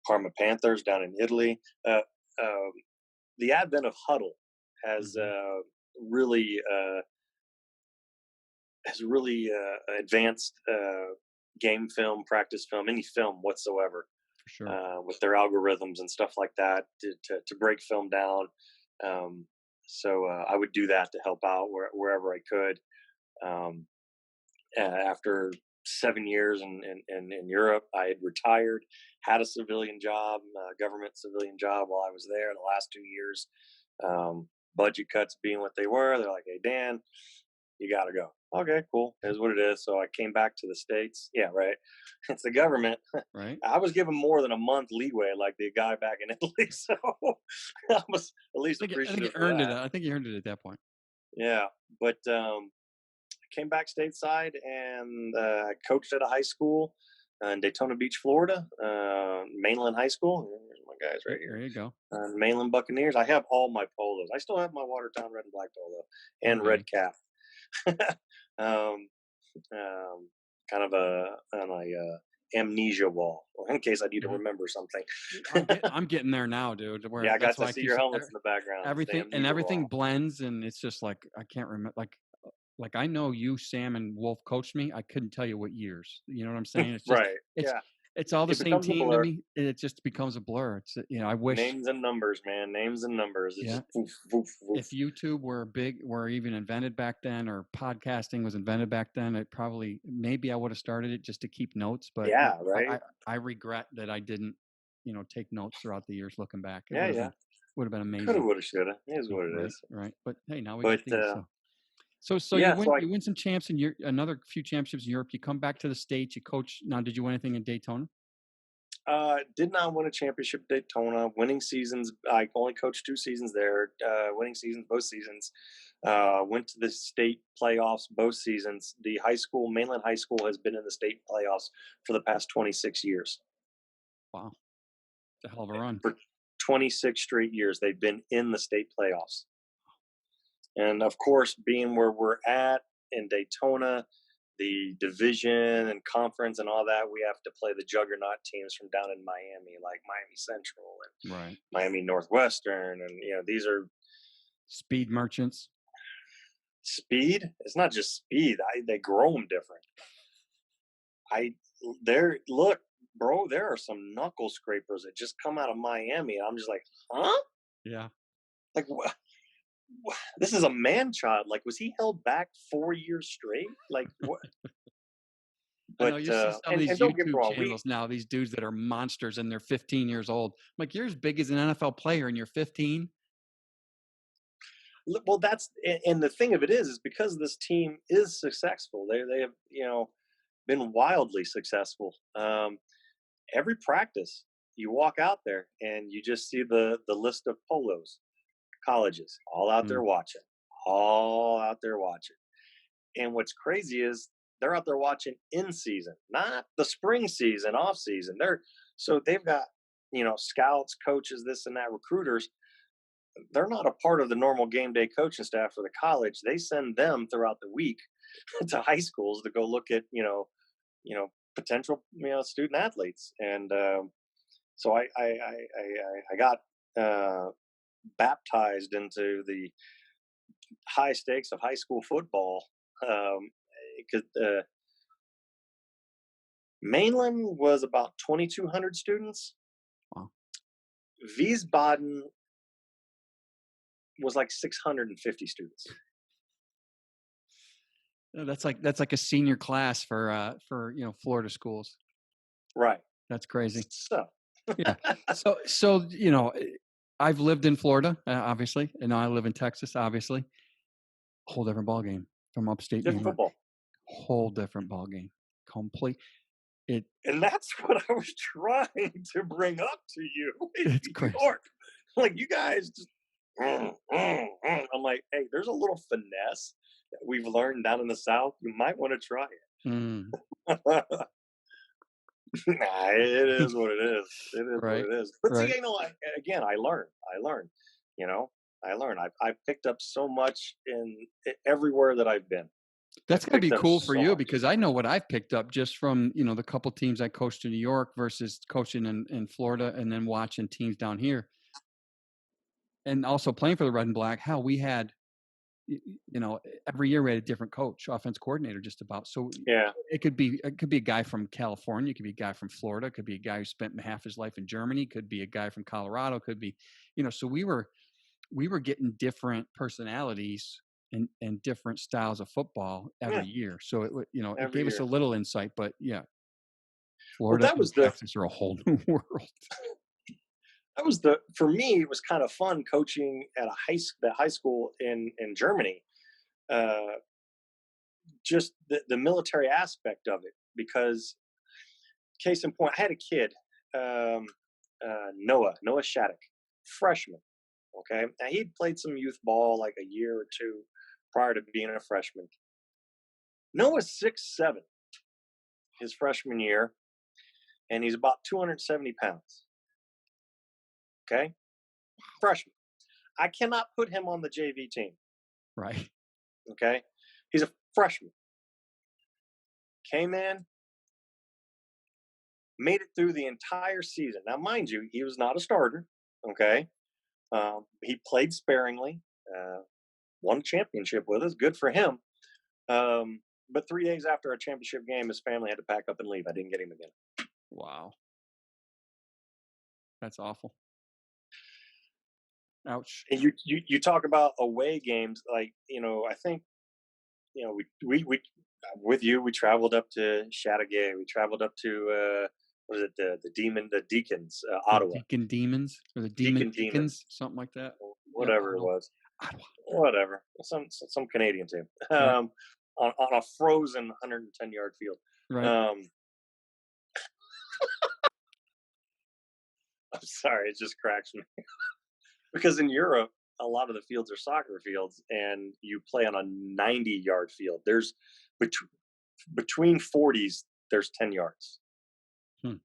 Parma Panthers down in Italy. The advent of Huddle has really advanced game film, practice film, any film whatsoever. For sure. With their algorithms and stuff like that to break film down. So I would do that to help out wherever I could. After 7 years in Europe, I had retired, had a civilian job, government civilian job while I was there the last 2 years. Budget cuts being what they were, they're like, hey, Dan, you got to go. Okay, cool. Here's what it is. So I came back to the States. Yeah, right. It's the government. Right. I was given more than a month leeway, like the guy back in Italy. So I was at least appreciative. I think you earned it at that point. Yeah, but I came back stateside and I coached at a high school in Daytona Beach, Florida, Mainland High School. Here's my guys right here. There you go. Mainland Buccaneers. I have all my polos. I still have my Watertown red and black polo and red cap. Kind of an amnesia wall in case I need to remember something. I'm getting there now, dude. Yeah, I got to see your helmets in the background. Everything blends, and it's just like I can't remember. Like I know you, Sam, and Wolf coached me. I couldn't tell you what years. You know what I'm saying? It's just, right. it's all the It same becomes a team to blur. me. It just becomes a blur. It's I wish Names and numbers, man. Names and numbers. It's yeah. just woof, woof, woof. If YouTube were even invented back then, or podcasting was invented back then, maybe I would have started it just to keep notes. But Yeah, right. I regret that I didn't, take notes throughout the years. Looking back, it Yeah, yeah. would have been Coulda, amazing. woulda, shoulda. It is what it Right, is. right. But hey, now we But got these. So yeah, so you win some champs in another few championships in Europe. You come back to the States. You coach. Now, did you win anything in Daytona? did not win a championship at Daytona. Winning seasons, I only coached 2 seasons there. Winning seasons, both seasons. Went to the state playoffs both seasons. The mainland high school has been in the state playoffs for the past 26 years. Wow, it's a hell of a run. For 26 straight years, they've been in the state playoffs. And of course, being where we're at in Daytona, the division and conference and all that, we have to play the juggernaut teams from down in Miami, like Miami Central and Right. Miami Northwestern. And, these are Speed merchants. speed. It's not just speed. They grow them different. Look, bro, there are some knuckle scrapers that just come out of Miami. I'm just like, huh? Yeah. Like, what? This is a man child. Like, was he held back 4 years straight? Like, what? I know But you see some of these don't get me YouTube wrong, channels now. These dudes that are monsters and they're 15 years old. I'm like, you're as big as an NFL player and you're 15. well, and the thing of it is because this team is successful. They have been wildly successful. Every practice, you walk out there and you just see the list of polos, colleges, all out there watching, And what's crazy is they're out there watching in season, not the spring season, off season. They've got, scouts, coaches, this and that, recruiters. They're not a part of the normal game day coaching staff for the college. They send them throughout the week to high schools to go look at, potential, student athletes. And so I got baptized into the high stakes of high school football. Mainland was about 2,200 students. Wow. Wiesbaden was like 650 students. That's like a senior class for Florida schools. Right. That's crazy. So yeah. So I've lived in Florida, obviously, and now I live in Texas, obviously. Whole different ball game from upstate New York. Football. Whole different ball game. Complete. And that's what I was trying to bring up to you. It's crazy. York. Like, you guys just. I'm like, hey, there's a little finesse that we've learned down in the South. You might want to try it. Nah, it is what it is. It is right. what it is. But right. see, again, I learned. I've picked up so much in everywhere that I've been. That's going to be cool for you because I know what I've picked up just from, the couple teams I coached in New York versus coaching in Florida and then watching teams down here. And also playing for the Red and Black, how we had, every year we had a different coach, offense coordinator, just about. So yeah, it could be a guy from California, it could be a guy from Florida, it could be a guy who spent half his life in Germany, could be a guy from Colorado, could be, so we were getting different personalities and different styles of football every year. So it gave us a little insight, but yeah, Florida and Texas are a whole new world. For me, it was kind of fun coaching at the high school in Germany. Just the military aspect of it, because case in point, I had a kid, Noah Shattuck, freshman. Okay. Now he'd played some youth ball like a year or two prior to being a freshman. Noah's 6'7" his freshman year, and he's about 270 pounds. Okay. Freshman. I cannot put him on the JV team. Right. Okay. He's a freshman. Came in, made it through the entire season. Now, mind you, he was not a starter. Okay. He played sparingly, won a championship with us. Good for him. But 3 days after our championship game, his family had to pack up and leave. I didn't get him again. Wow. That's awful. Ouch. And you talk about away games, like, I think, we with you, we traveled up to Chateauguay. We traveled up to what was it, the Deacons, The Ottawa, Deacon Demons or the Deacon Demon Demons, Deacons, something like that. Yeah, whatever it Ottawa. was, Ottawa. whatever, some Canadian team, Right. on a frozen 110-yard field. Right. I'm sorry, it just cracks me because in Europe, a lot of the fields are soccer fields, and you play on a 90-yard field. There's between 40s, there's 10 yards. Hmm.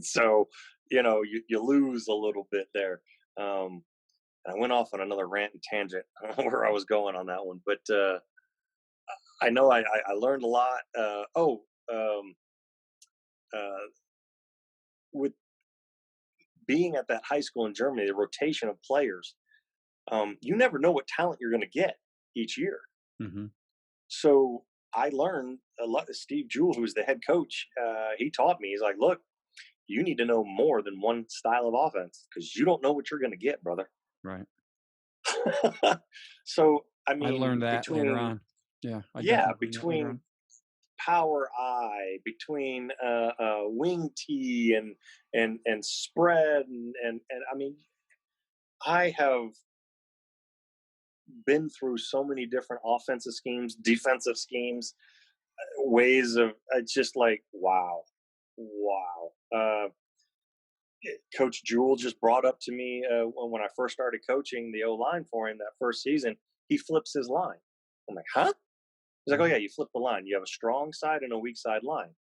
So, you lose a little bit there. I went off on another rant and tangent. I don't know where I was going on that one, but I know I learned a lot. With being at that high school in Germany, the rotation of players, you never know what talent you're going to get each year. Mm-hmm. So I learned a lot. Steve Jewell, who's the head coach, he taught me. He's like, look, you need to know more than one style of offense because you don't know what you're going to get, brother. Right. So, I learned that later on. Yeah. Between power eye, between wing tee and spread and I mean, I have been through so many different offensive schemes, defensive schemes, ways of it's just like wow. Coach Jewell just brought up to me when I first started coaching the O-line for him that first season. He flips his line. I'm like, huh? He's like, oh yeah, you flip the line. You have a strong side and a weak side line.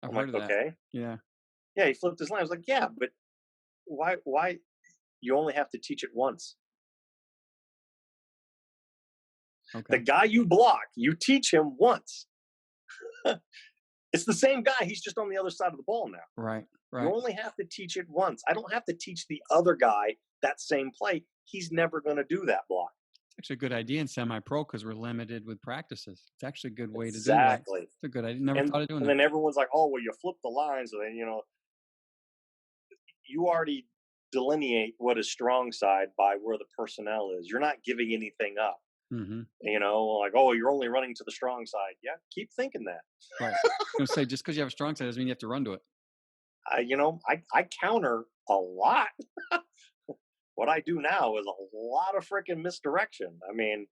I'm like, okay, yeah. He flipped his line. I was like, yeah, but why? You only have to teach it once. Okay. The guy you block, you teach him once. It's the same guy. He's just on the other side of the ball now. Right. You only have to teach it once. I don't have to teach the other guy that same play. He's never going to do that block. It's actually a good idea in semi-pro because we're limited with practices. It's actually a good way to do Exactly. that. It's a good idea. Never thought of doing that. And then everyone's like, oh, well, you flip the line. So then, you already delineate what is strong side by where the personnel is. You're not giving anything up. Mm-hmm. Like, oh, you're only running to the strong side. Yeah, keep thinking that. Right. I was going to say, just because you have a strong side doesn't mean you have to run to it. I counter a lot. What I do now is a lot of freaking misdirection. I mean,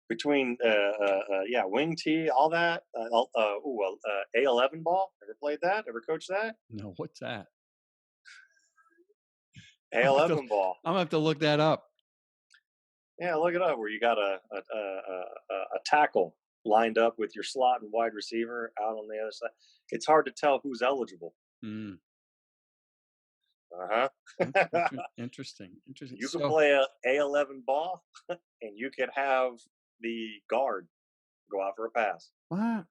between wing tee, all that. A11 ball. Ever played that? Ever coached that? No, what's that? A11 ball. I'm gonna have to look that up. Yeah, look it up. Where you got a tackle lined up with your slot and wide receiver out on the other side. It's hard to tell who's eligible. Mm. Interesting. You can play a A11 ball, and you could have the guard go out for a pass. What?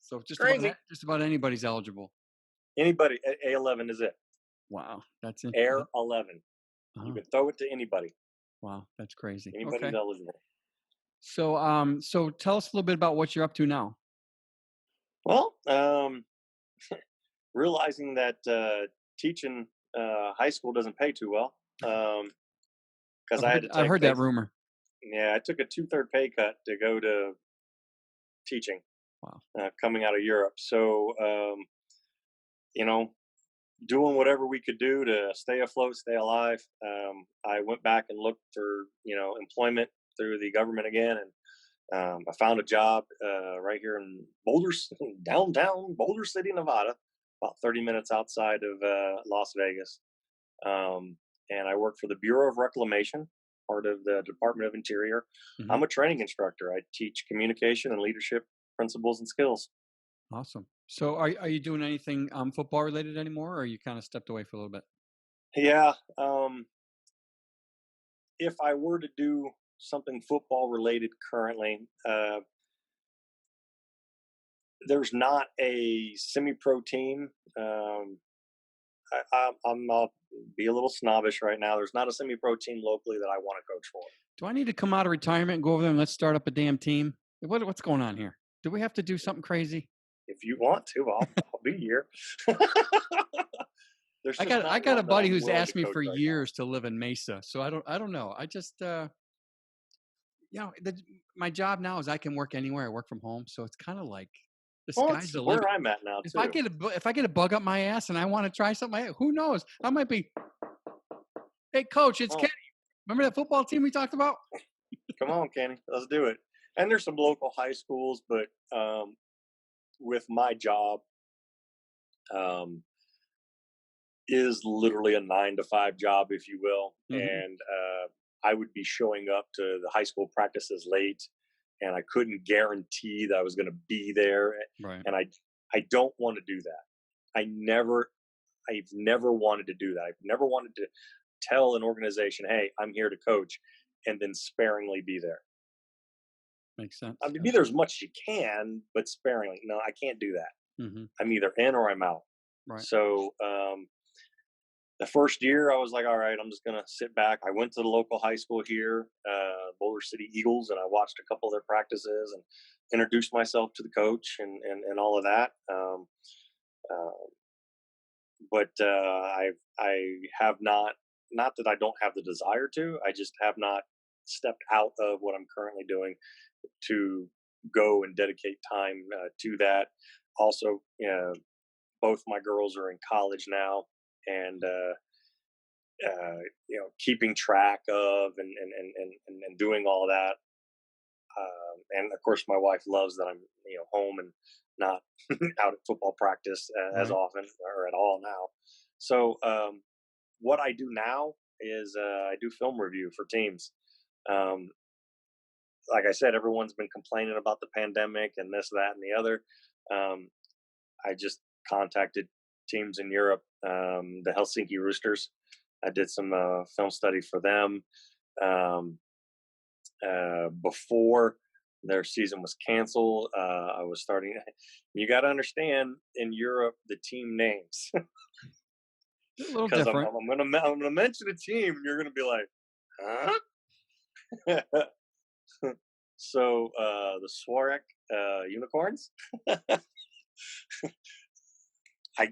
So just about anybody's eligible. Anybody, A11 is it. Wow, that's Air 11. You can throw it to anybody. Wow, that's crazy. Anybody's eligible. So tell us a little bit about what you're up to now. Well, realizing that teaching high school doesn't pay too well, because I heard that rumor. Yeah, I took a 2/3 pay cut to go to teaching. Wow. Coming out of Europe, so doing whatever we could do to stay afloat, stay alive. I went back and looked for employment through the government again, and I found a job right here in downtown Boulder City, Nevada, about 30 minutes outside of Las Vegas. And I work for the Bureau of Reclamation, part of the Department of Interior. Mm-hmm. I'm a training instructor. I teach communication and leadership principles and skills. Awesome. So are you doing anything football related anymore, or you kind of stepped away for a little bit? Yeah. If I were to do something football related currently, there's not a semi-pro team. I'll be a little snobbish right now. There's not a semi-pro team locally that I want to coach for. Do I need to come out of retirement and go over there and let's start up a damn team? What's going on here? Do we have to do something crazy? if you want to, I'll be here. There's I just got not a one that buddy I'm who's willing asked to me coach for right now. years to live in Mesa. So I don't know. I just my job now is I can work anywhere. I work from home, so it's kind of like the Well, sky's it's the limit. where I'm at now If too. I get a bug up my ass and I want to try something, who knows? I might be. Hey, coach, it's Oh, Kenny. Remember that football team we talked about? come on, Kenny, let's do it. And there's some local high schools, but with my job, um, is literally a 9 to 5 job, if you will. Mhm. And I would be showing up to the high school practices late, and I couldn't guarantee that I was going to be there. Right. And I don't want to do that. I've never wanted to do that. I've never wanted to tell an organization, "Hey, I'm here to coach," and then sparingly be there. Makes sense. I mean, be there as much as you can, but sparingly. No, I can't do that. Mm-hmm. I'm either in or I'm out. Right. So the first year, I was like, all right, I'm just gonna sit back. I went to the local high school here, Boulder City Eagles, and I watched a couple of their practices and introduced myself to the coach and all of that. But I have not that I don't have the desire to. I just have not stepped out of what I'm currently doing to go and dedicate time to that. Also, both my girls are in college now, and keeping track of and doing all that. And of course, my wife loves that I'm home and not out at football practice as Right. often or at all now. So what I do now is I do film review for teams. Um, like I said, everyone's been complaining about the pandemic and this, that, and the other. Um, I just contacted teams in Europe, the Helsinki Roosters. I did some film study for them before their season was canceled. I was starting. You got to understand, in Europe, the team names, A little because different. I'm gonna mention a team. You're gonna be like, huh? So the Swarek Unicorns. I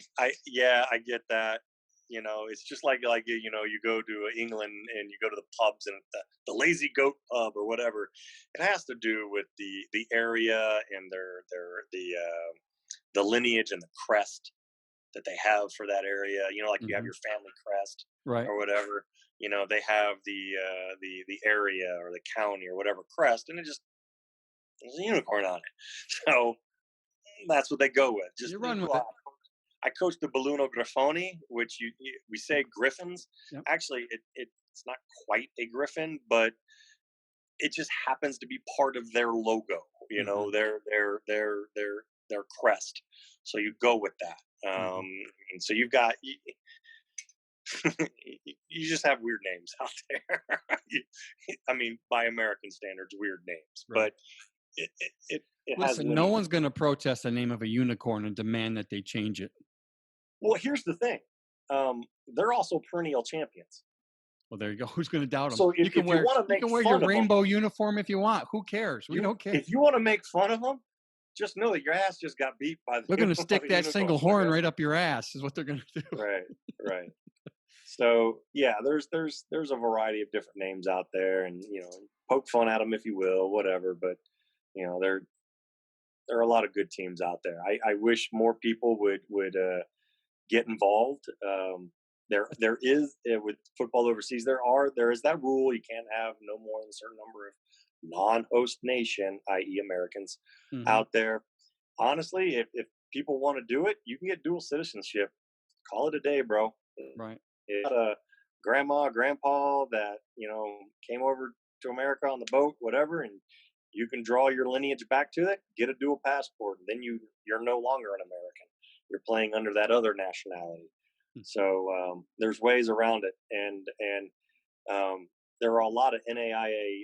get that. It's just like you go to England and you go to the pubs and the Lazy Goat pub or whatever. It has to do with the area and the lineage and the crest that they have for that area. Like you have Mhm. your family crest Right. or whatever. They have the area or the county or whatever crest, and there's a unicorn on it. So that's what they go with. You run with it. I coached the Belluno Griffoni, which we say griffins. Yep. Actually, it's not quite a griffin, but it just happens to be part of their logo. Mhm. Their crest. So you go with that. Mhm. And so you've got you just have weird names out there. I mean, by American standards, weird names, Right. but it has Listen, no lineage. one's going to protest the name of a unicorn and demand that they change it. Well, here's the thing. They're also perennial champions. Well, there you go. Who's going to doubt them? So You can wear want to make your fun of them, rainbow uniform if you want. Who cares? We don't care. if you want to make fun of them, just know that your ass just got beat by the. They're going to by stick the that unicorn, single horn okay? right up your ass. Is what they're going to do. Right. So yeah, there's a variety of different names out there, and poke fun at them if you will, whatever. But there are a lot of good teams out there. I wish more people would get involved. There is with football overseas. There is that rule: you can't have no more than a certain number of non-host nation, i.e., Americans, Mhm. out there. Honestly, if people want to do it, you can get dual citizenship. Call it a day, bro. Right. If you got a grandma, grandpa that came over to America on the boat, whatever, and you can draw your lineage back to it. Get a dual passport, and then you're no longer an American. You're playing under that other nationality. Hmm. So there's ways around it, and there are a lot of NAIA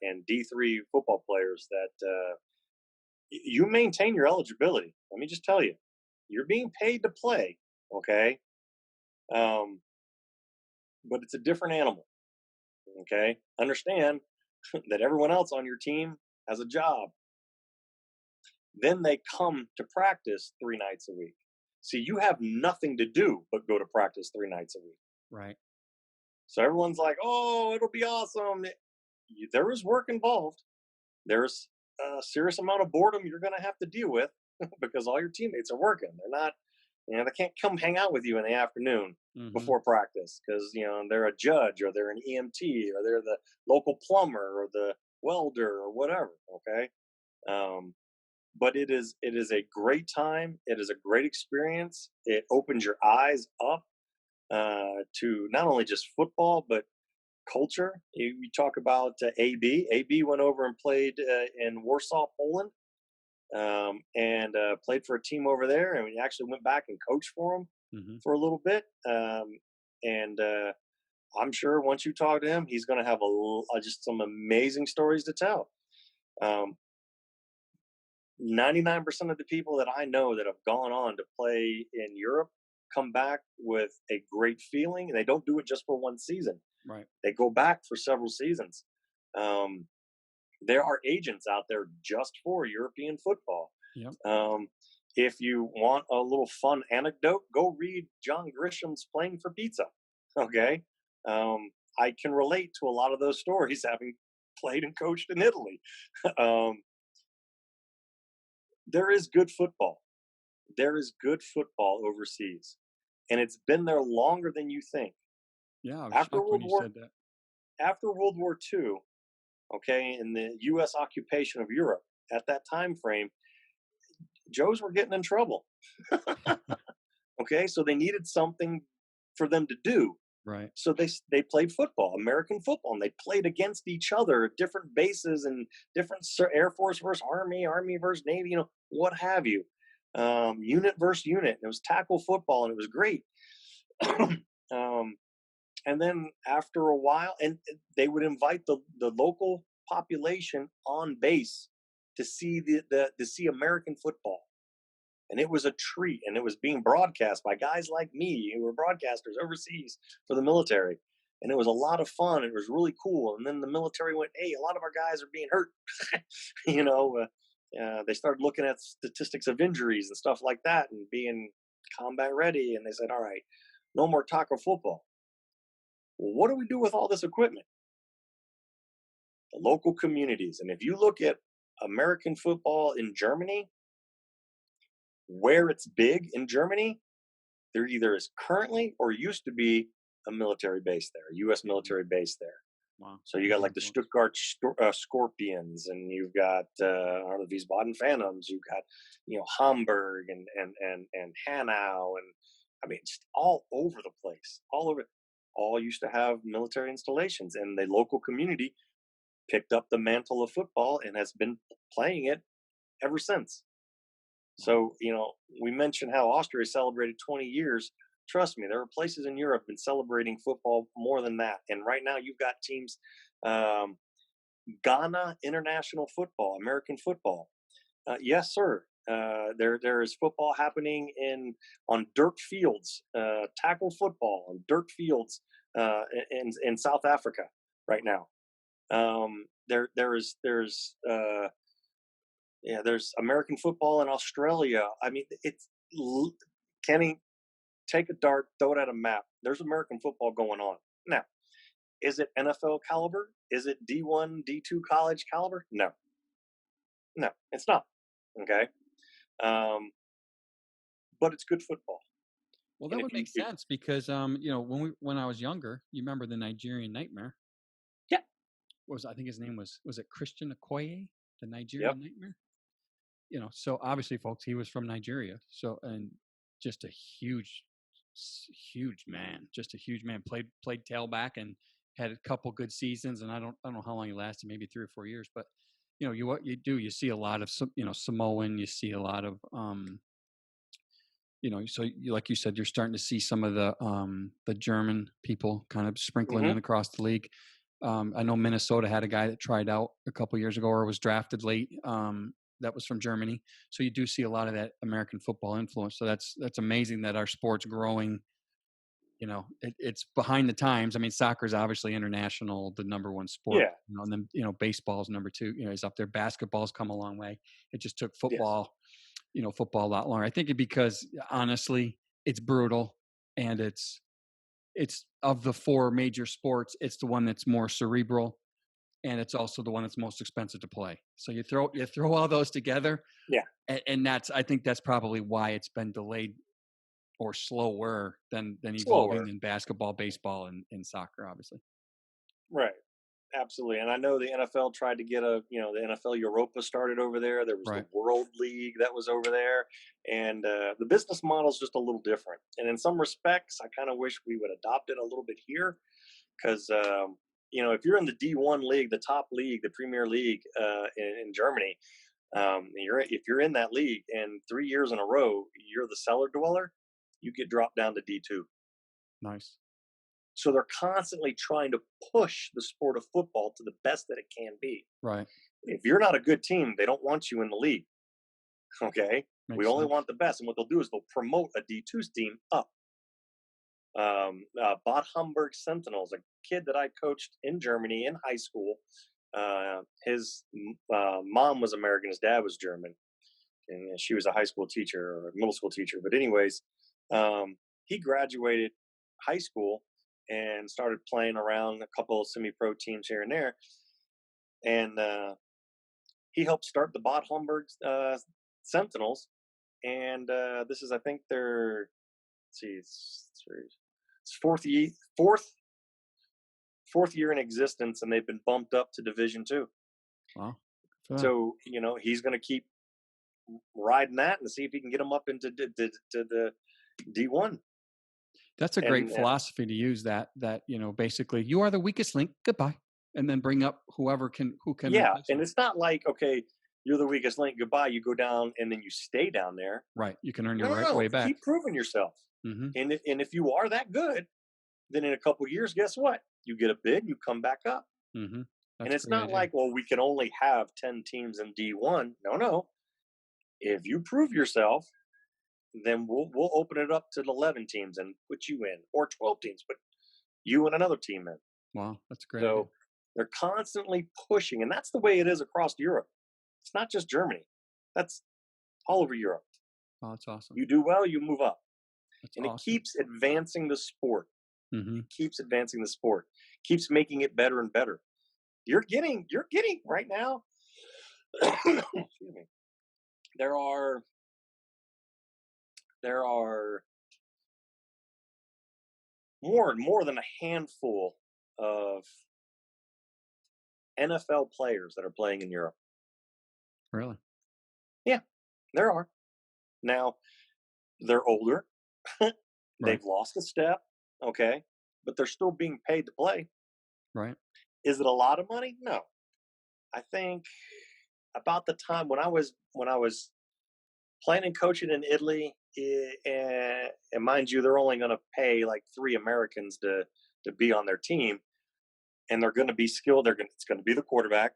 and D3 football players that you maintain your eligibility. Let me just tell you, you're being paid to play, okay? But it's a different animal, okay? Understand that everyone else on your team has a job. Then they come to practice 3 nights a week. See, you have nothing to do but go to practice 3 nights a week. Right. So everyone's like, "Oh, it'll be awesome." There is work involved. There's a serious amount of boredom you're going to have to deal with because all your teammates are working. They're not, they can't come hang out with you in the afternoon before practice because, they're a judge or they're an EMT or they're the local plumber or the welder or whatever. Okay. But it is a great time. It is a great experience. It opens your eyes up to not only just football, but culture. You talk about AB. AB went over and played in Warsaw, Poland, and played for a team over there. And we actually went back and coached for him for a little bit. And I'm sure once you talk to him, he's going to have just some amazing stories to tell. 99% of the people that I know that have gone on to play in Europe come back with a great feeling. And they don't do it just for one season. Right. They go back for several seasons. There are agents out there just for European football. Yep. If you want a little fun anecdote, go read John Grisham's Playing for Pizza. Okay. I can relate to a lot of those stories having played and coached in Italy. There is good football. There is good football overseas. And it's been there longer than you think. Yeah, I was After shocked when you said that. After World War II, okay, in the U.S. occupation of Europe, at that time frame, Joes were getting in trouble. Okay, so they needed something for them to do. Right. So they played football, American football, and they played against each other at different bases and different Air Force versus Army, Army versus Navy, what have you. Unit versus unit. It was tackle football, and it was great. And then after a while, and they would invite the local population on base to see to see American football. And it was a treat, and it was being broadcast by guys like me who were broadcasters overseas for the military. And it was a lot of fun. It was really cool. And then the military went, "Hey, a lot of our guys are being hurt." They started looking at statistics of injuries and stuff like that and being combat ready. And they said, "All right, no more tackle football." Well, what do we do with all this equipment? The local communities. And if you look at American football in Germany, where it's big in Germany, there either is currently or used to be a military base there, a U.S. military base there. Wow. So you got like the Stuttgart Scorpions, and you've got the Wiesbaden Phantoms. You've got Hamburg and Hanau, and I mean just all over the place, all over. All used to have military installations, and the local community picked up the mantle of football and has been playing it ever since. So, we mentioned how Austria celebrated 20 years. Trust me, there are places in Europe been celebrating football more than that. And right now you've got teams, Ghana International Football, American football. Yes, sir. There is football happening on dirt fields, tackle football on dirt fields in South Africa right now. There's American football in Australia. I mean, Kenny, take a dart, throw it at a map. There's American football going on now. Is it NFL caliber? Is it D1, D2 college caliber? No, it's not. Okay. But it's good football. Well, that would make sense because, when I was younger, you remember the Nigerian Nightmare? Yeah. I think his name was it Christian Okoye, the Nigerian Nightmare? So obviously, folks, he was from Nigeria. So, and just a huge man, played tailback and had a couple good seasons. And I don't know how long he lasted, maybe 3 or 4 years, but you see a lot of, Samoan, you see a lot of, like you said, you're starting to see some of the German people kind of sprinkling in across the league. I know Minnesota had a guy that tried out a couple years ago or was drafted late. That was from Germany. So you do see a lot of that American football influence. So that's amazing that our sport's growing, it's behind the times. I mean, soccer is obviously international, the number one sport. Yeah. And then, baseball's number two, is up there. Basketball's come a long way. It just took football, football a lot longer. I think because honestly, it's brutal, and it's of the four major sports, it's the one that's more cerebral, and it's also the one that's most expensive to play. So you throw all those together. Yeah. And I think that's probably why it's been delayed or slower than Slower. evolving in basketball, baseball, and soccer, obviously. Right. Absolutely. And I know the NFL tried to get the NFL Europa started over there. There was Right. the World League that was over there. And the business model is just a little different. And in some respects, I kind of wish we would adopt it a little bit here. Because, if you're in the D1 league, the top league, the Premier League in Germany, if you're in that league and 3 years in a row, you're the cellar dweller, you get dropped down to D2. Nice. So they're constantly trying to push the sport of football to the best that it can be. Right. If you're not a good team, they don't want you in the league. Okay? Makes we only sense. want the best. And what they'll do is they'll promote a D2 team up. Bad Homburg Sentinels, a kid that I coached in Germany in high school. His mom was American, his dad was German, and she was a high school teacher or a middle school teacher. But anyways, he graduated high school and started playing around a couple of semi-pro teams here and there. And he helped start the Bad Homburg Sentinels. And this is, I think, their fourth year in existence, and they've been bumped up to Division 2. Wow. So he's going to keep riding that and see if he can get them up into the D1. That's a great philosophy to use. That basically, you are the weakest link. Goodbye, and then bring up who can. Yeah, and it's not like, okay, you're the weakest link. Goodbye. You go down and then you stay down there. Right. You can earn your way back. Keep proving yourself. Mm-hmm. And if you are that good, then in a couple of years, guess what? You get a bid, you come back up. Mm-hmm. And it's not like, well, we can only have 10 teams in D1. No. If you prove yourself, then we'll open it up to 11 teams and put you in, or 12 teams, put you and another team in. Wow, that's great. So they're constantly pushing, and that's the way it is across Europe. It's not just Germany. That's all over Europe. Oh, that's awesome. You do well, you move up. That's and awesome. It keeps advancing the sport. Mm-hmm. It keeps advancing the sport. Keeps making it better and better. You're getting right now. Excuse me. There are more than a handful of NFL players that are playing in Europe. Really? Yeah, there are. Now, they're older. They've lost a step, okay, but they're still being paid to play. Right. Is it a lot of money? No. I think about the time when I was playing and coaching in Italy, and mind you, they're only going to pay like 3 Americans to be on their team, and they're going to be skilled. It's going to be the quarterback.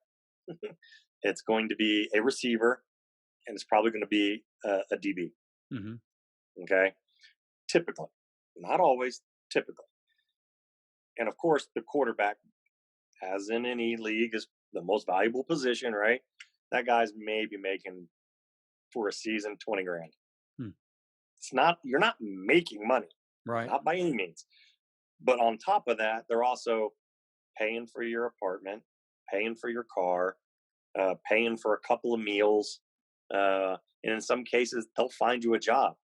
It's going to be a receiver, and it's probably going to be a DB. Mm-hmm. Okay, typically, not always, typically. And of course, the quarterback, as in any league, is the most valuable position, right? That guy's maybe making for a season $20,000. It's not, you're not making money, right? Not by any means. But on top of that, they're also paying for your apartment, paying for your car, paying for a couple of meals, and in some cases, they'll find you a job.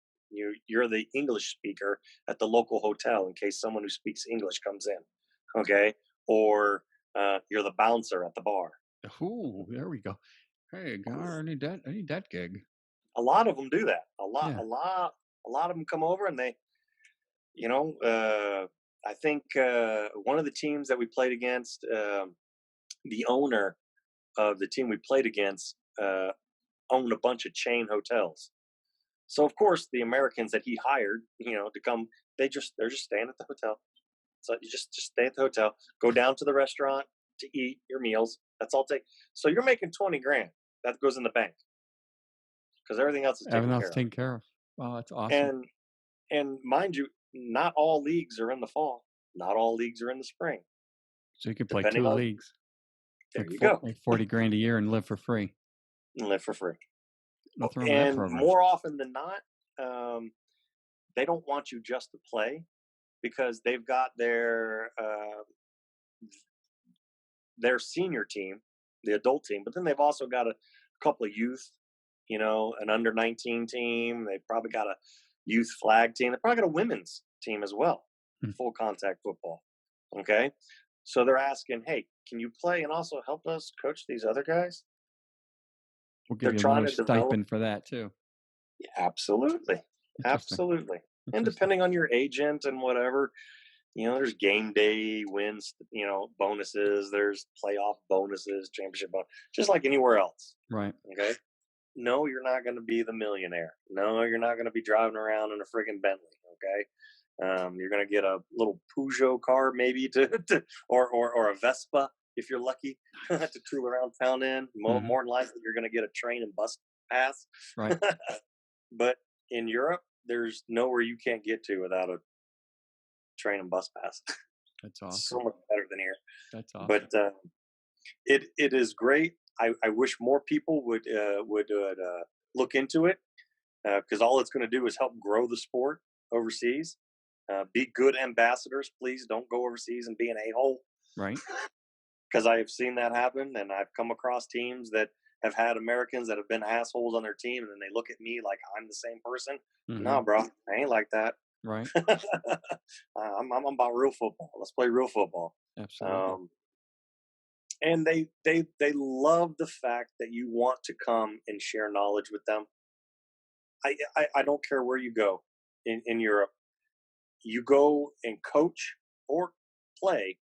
You're the English speaker at the local hotel in case someone who speaks English comes in, okay? Or you're the bouncer at the bar. Ooh, there we go. Hey, Gar, I need that gig. A lot of them do that. A lot of them come over and they, I think one of the teams that we played against, the owner of the team we played against owned a bunch of chain hotels. So of course the Americans that he hired, to come, they're just staying at the hotel. So you just stay at the hotel, go down to the restaurant to eat your meals. That's all take. So you're making $20,000. That goes in the bank because everything else is taken care of. Oh, that's awesome. And mind you, not all leagues are in the fall. Not all leagues are in the spring. So you could play Depending 2 on, leagues, there you go, like 40 grand a year and live for free. and live for free. Nothing wrong with that And program. more often than not, they don't want you just to play because they've got their senior team, the adult team, but then they've also got a couple of youth, an under 19 team. They've probably got a youth flag team. They've probably got a women's team as well, full contact football. Okay. So they're asking, hey, can you play and also help us coach these other guys? We'll give They're you trying another to develop. stipend for that too. Absolutely. Interesting. Absolutely. And Interesting. depending on your agent and whatever, there's game day wins, bonuses, there's playoff bonuses, championship bonus, just like anywhere else. Right. Okay. No, you're not going to be the millionaire. No, you're not going to be driving around in a friggin' Bentley. Okay. You're going to get a little Peugeot car maybe or a Vespa if you're lucky to tool around town in. More than likely, you're going to get a train and bus pass. Right. But in Europe, there's nowhere you can't get to without a train and bus pass. That's awesome. So much better than here. That's awesome. But it is great. I wish more people would look into it because all it's going to do is help grow the sport overseas. Be good ambassadors, please. Don't go overseas and be an a-hole. Right. Because I have seen that happen, and I've come across teams that have had Americans that have been assholes on their team, and then they look at me like I'm the same person. No, bro, I ain't like that. Right. I'm about real football. Let's play real football. Absolutely. And they love the fact that you want to come and share knowledge with them. I don't care where you go in Europe. You go and coach or play,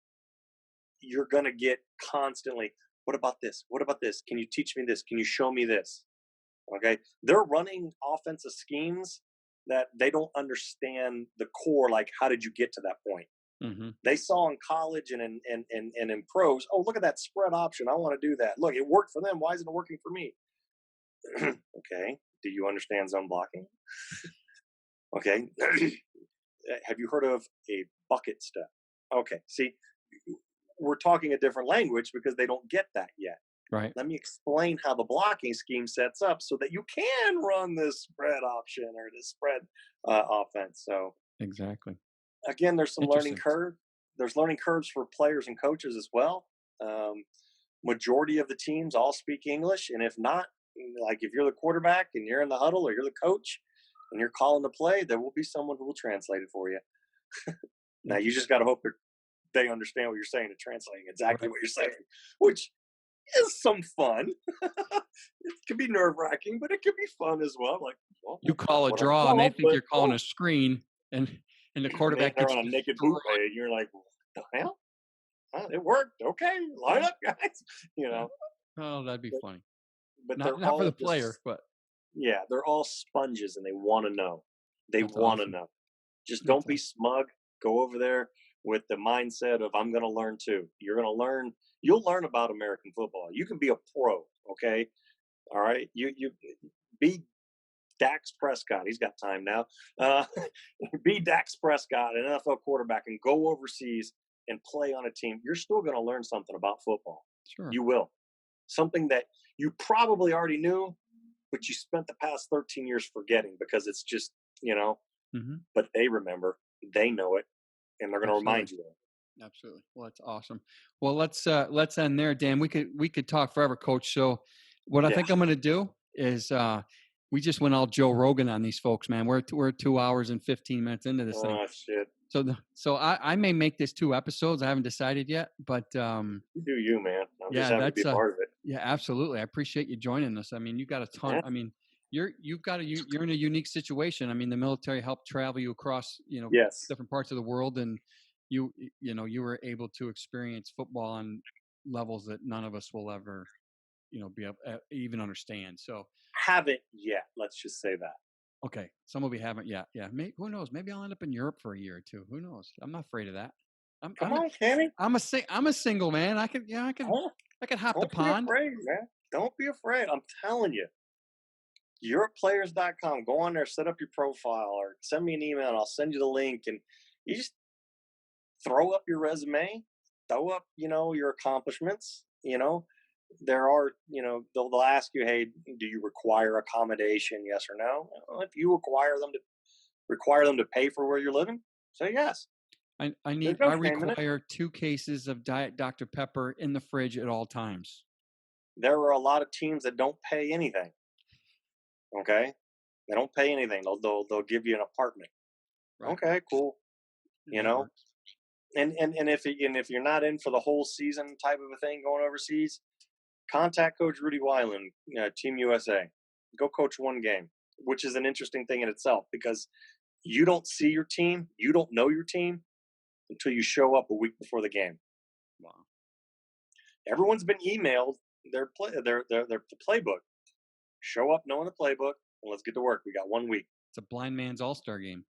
you're going to get constantly, what about this? What about this? Can you teach me this? Can you show me this? Okay. They're running offensive schemes that they don't understand the core. Like, how did you get to that point? They saw in college and in pros, oh, look at that spread option. I want to do that. Look, it worked for them. Why isn't it working for me? Okay. Do you understand zone blocking? Okay. Have you heard of a bucket step? Okay. See, we're talking a different language because they don't get that yet. Right. Let me explain how the blocking scheme sets up so that you can run this spread option or this spread offense. So exactly. Again, there's some learning curve. There's learning curves for players and coaches as well. Majority of the teams all speak English, and if not, like if you're the quarterback and you're in the huddle or you're the coach and you're calling the play, there will be someone who will translate it for you. Now you just got to hope they understand what you're saying and translating exactly what you're saying, which is some fun. It can be nerve-wracking, but it can be fun as well. Like, well, you call a draw and they think you're calling a screen, and the quarterback gets on a naked boot, and you're like, what the hell? It worked. Okay, line up, guys. Oh, that'd be funny. But not for the player, but yeah, they're all sponges and they want to know. They want to know. Just don't be smug. Go over there with the mindset of I'm going to learn too. You're going to learn. You'll learn about American football. You can be a pro. Okay, all right. You be Dax Prescott. He's got time now. Be Dax Prescott, an NFL quarterback, and go overseas and play on a team. You're still going to learn something about football. Sure. You will. Something that you probably already knew, but you spent the past 13 years forgetting because it's just, but they remember, they know it, and they're going to remind you of it. Absolutely. Well, that's awesome. Well, let's end there, Dan. We could talk forever, Coach. So what I think I'm going to do is we just went all Joe Rogan on these folks, man. We're 2 hours and 15 minutes into this thing. Oh, shit. So I may make this 2 episodes. I haven't decided yet, but you do you, man. I'm just happy to be part of it. Yeah, absolutely. I appreciate you joining us. I mean, you got a ton. I mean, you're in a unique situation. I mean, the military helped travel you across, different parts of the world, and you were able to experience football on levels that none of us will ever, be able even understand. So haven't yet. Let's just say that. Okay, some of you haven't yet. Yeah, who knows? Maybe I'll end up in Europe for a year or two. Who knows? I'm not afraid of that. Come on, Kenny. I'm a single man. I can hop the pond. Don't be afraid, man. Don't be afraid. I'm telling you, you're at players.com. Go on there, set up your profile, or send me an email, and I'll send you the link. And you just throw up your resume, throw up, your accomplishments. There are, they'll ask you, hey, do you require accommodation? Yes or no. Well, if you require them to pay for where you're living, say yes. I There's no shame in it. require 2 cases of Diet Dr. Pepper in the fridge at all times. There are a lot of teams that don't pay anything. Okay, they don't pay anything. They'll give you an apartment. Right. Okay, cool. Yeah, that works. And if you're not in for the whole season type of a thing going overseas, contact Coach Rudy Weiland, Team USA. Go coach one game, which is an interesting thing in itself because you don't see your team, you don't know your team until you show up a week before the game. Wow. Everyone's been emailed their playbook. Show up knowing the playbook, and let's get to work. We got 1 week. It's a blind man's all-star game.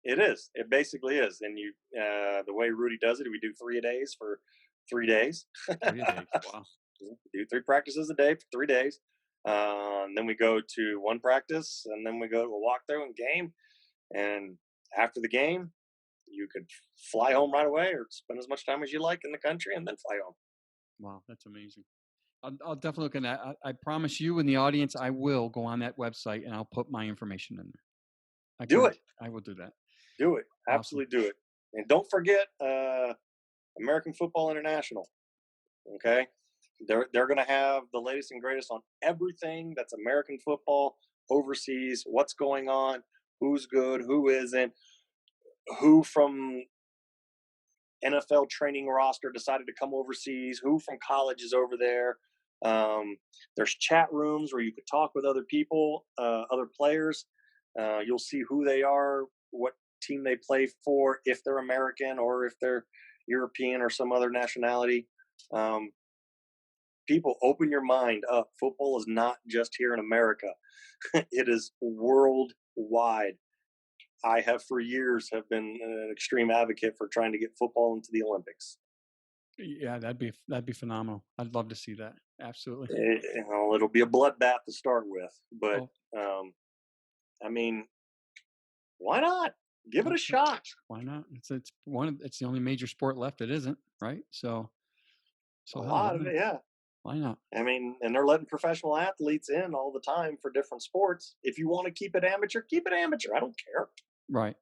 It is. It basically is. And the way Rudy does it, we do 3-a-days for 3 days. 3 days. Wow. We do 3 practices a day for 3 days. And then we go to 1 practice, and then we go to a walkthrough and game. And after the game, you could fly home right away or spend as much time as you like in the country and then fly home. Wow, that's amazing. I'll definitely look at that. I promise you and the audience, I will go on that website and I'll put my information in there. Do it. I will do that. Do it. Awesome. Absolutely do it. And don't forget American Football International. Okay? They're going to have the latest and greatest on everything that's American football overseas, what's going on, who's good, who isn't, who from NFL training roster decided to come overseas, who from college is over there. There's chat rooms where you could talk with other people, other players. You'll see who they are, what team they play for, if they're American or if they're European or some other nationality. People, open your mind up. Football is not just here in America. It is worldwide. I have for years have been an extreme advocate for trying to get football into the Olympics. Yeah, that'd be phenomenal. I'd love to see that. Absolutely. It'll be a bloodbath to start with, but I mean, why not? Give it a shot. Why not? It's the only major sport left that isn't, right? So a lot of it, yeah. Why not? I mean, and they're letting professional athletes in all the time for different sports. If you want to keep it amateur, keep it amateur. I don't care. Right.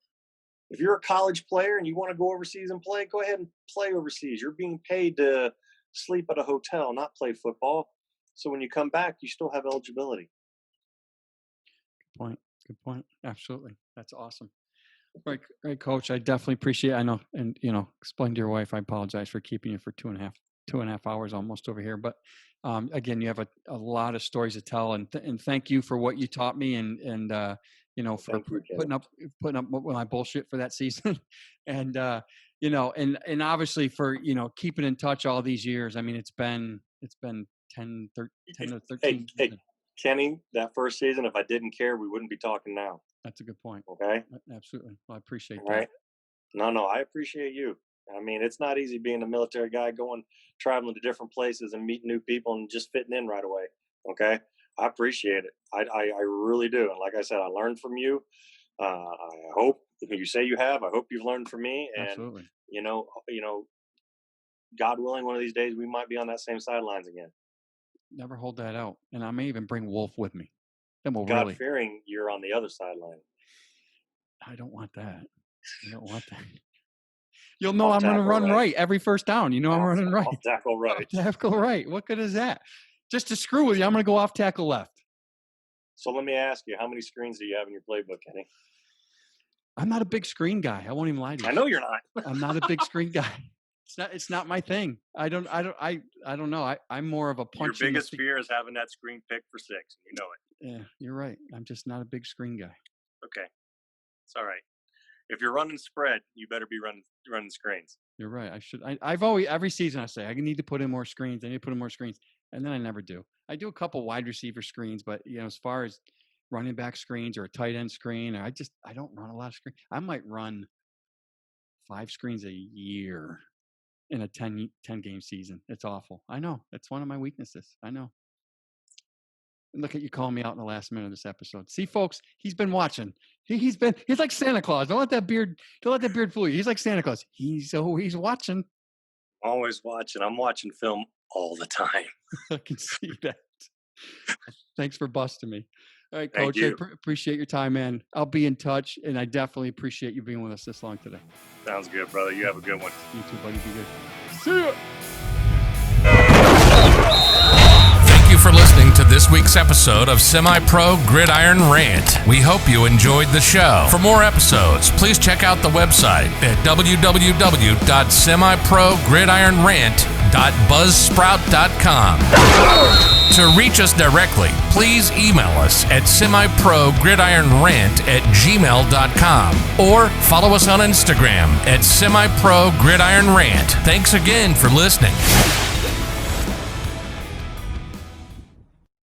If you're a college player and you want to go overseas and play, go ahead and play overseas. You're being paid to sleep at a hotel, not play football. So when you come back, you still have eligibility. Good point. Absolutely. That's awesome. Right, Coach. I definitely appreciate it. I know, and explain to your wife, I apologize for keeping you for 2.5 hours almost over here. But again, you have a lot of stories to tell, and thank you for what you taught me, and for putting up with my bullshit for that season, and and obviously for keeping in touch all these years. I mean, it's been 10 or 13. Hey, Kenny, that first season, if I didn't care, we wouldn't be talking now. That's a good point. Okay. Absolutely. Well, I appreciate that. Right. No, I appreciate you. I mean, it's not easy being a military guy, traveling to different places and meeting new people and just fitting in right away. Okay. I appreciate it. I really do. And like I said, I learned from you. I hope you say you have. I hope you've learned from me. And, absolutely. God willing, one of these days we might be on that same sidelines again. Never hold that out. And I may even bring Wolf with me. Then we'll God fearing you're on the other sideline. I don't want that. You'll know I'm going to run right every first down. I'm running right. Off tackle right. Off tackle right. What good is that? Just to screw with you, I'm going to go off tackle left. So let me ask you, how many screens do you have in your playbook, Kenny? I'm not a big screen guy. I won't even lie to you. I know you're not. I'm not a big screen guy. It's not my thing. I don't know. I'm more of a punch. Your biggest fear is having that screen picked for 6. You know it. Yeah, you're right. I'm just not a big screen guy. Okay. It's all right. If you're running spread, you better be running screens. You're right. I should. I've always, every season I say, I need to put in more screens. I need to put in more screens. And then I never do. I do a couple wide receiver screens, but as far as running back screens or a tight end screen, I don't run a lot of screens. I might run 5 screens a year in a 10 game season. It's awful. I know. It's one of my weaknesses. I know. And look at you calling me out in the last minute of this episode. See, folks, he's been watching. He's like Santa Claus. Don't let that beard fool you. He's like Santa Claus. He's always watching. Always watching. I'm watching film all the time. I can see that. Thanks for busting me. All right, Thank Coach. I you. appreciate your time, man. I'll be in touch, and I definitely appreciate you being with us this long today. Sounds good, brother. You have a good one. You too, buddy. Be good. See ya. Thank you for listening to this week's episode of Semi-Pro Gridiron Rant. We hope you enjoyed the show. For more episodes, please check out the website at www.semiprogridironrant.buzzsprout.com. To reach us directly, please email us at semiprogridironrant@gmail.com or follow us on Instagram at Semi-Pro Gridiron Rant. Thanks again for listening.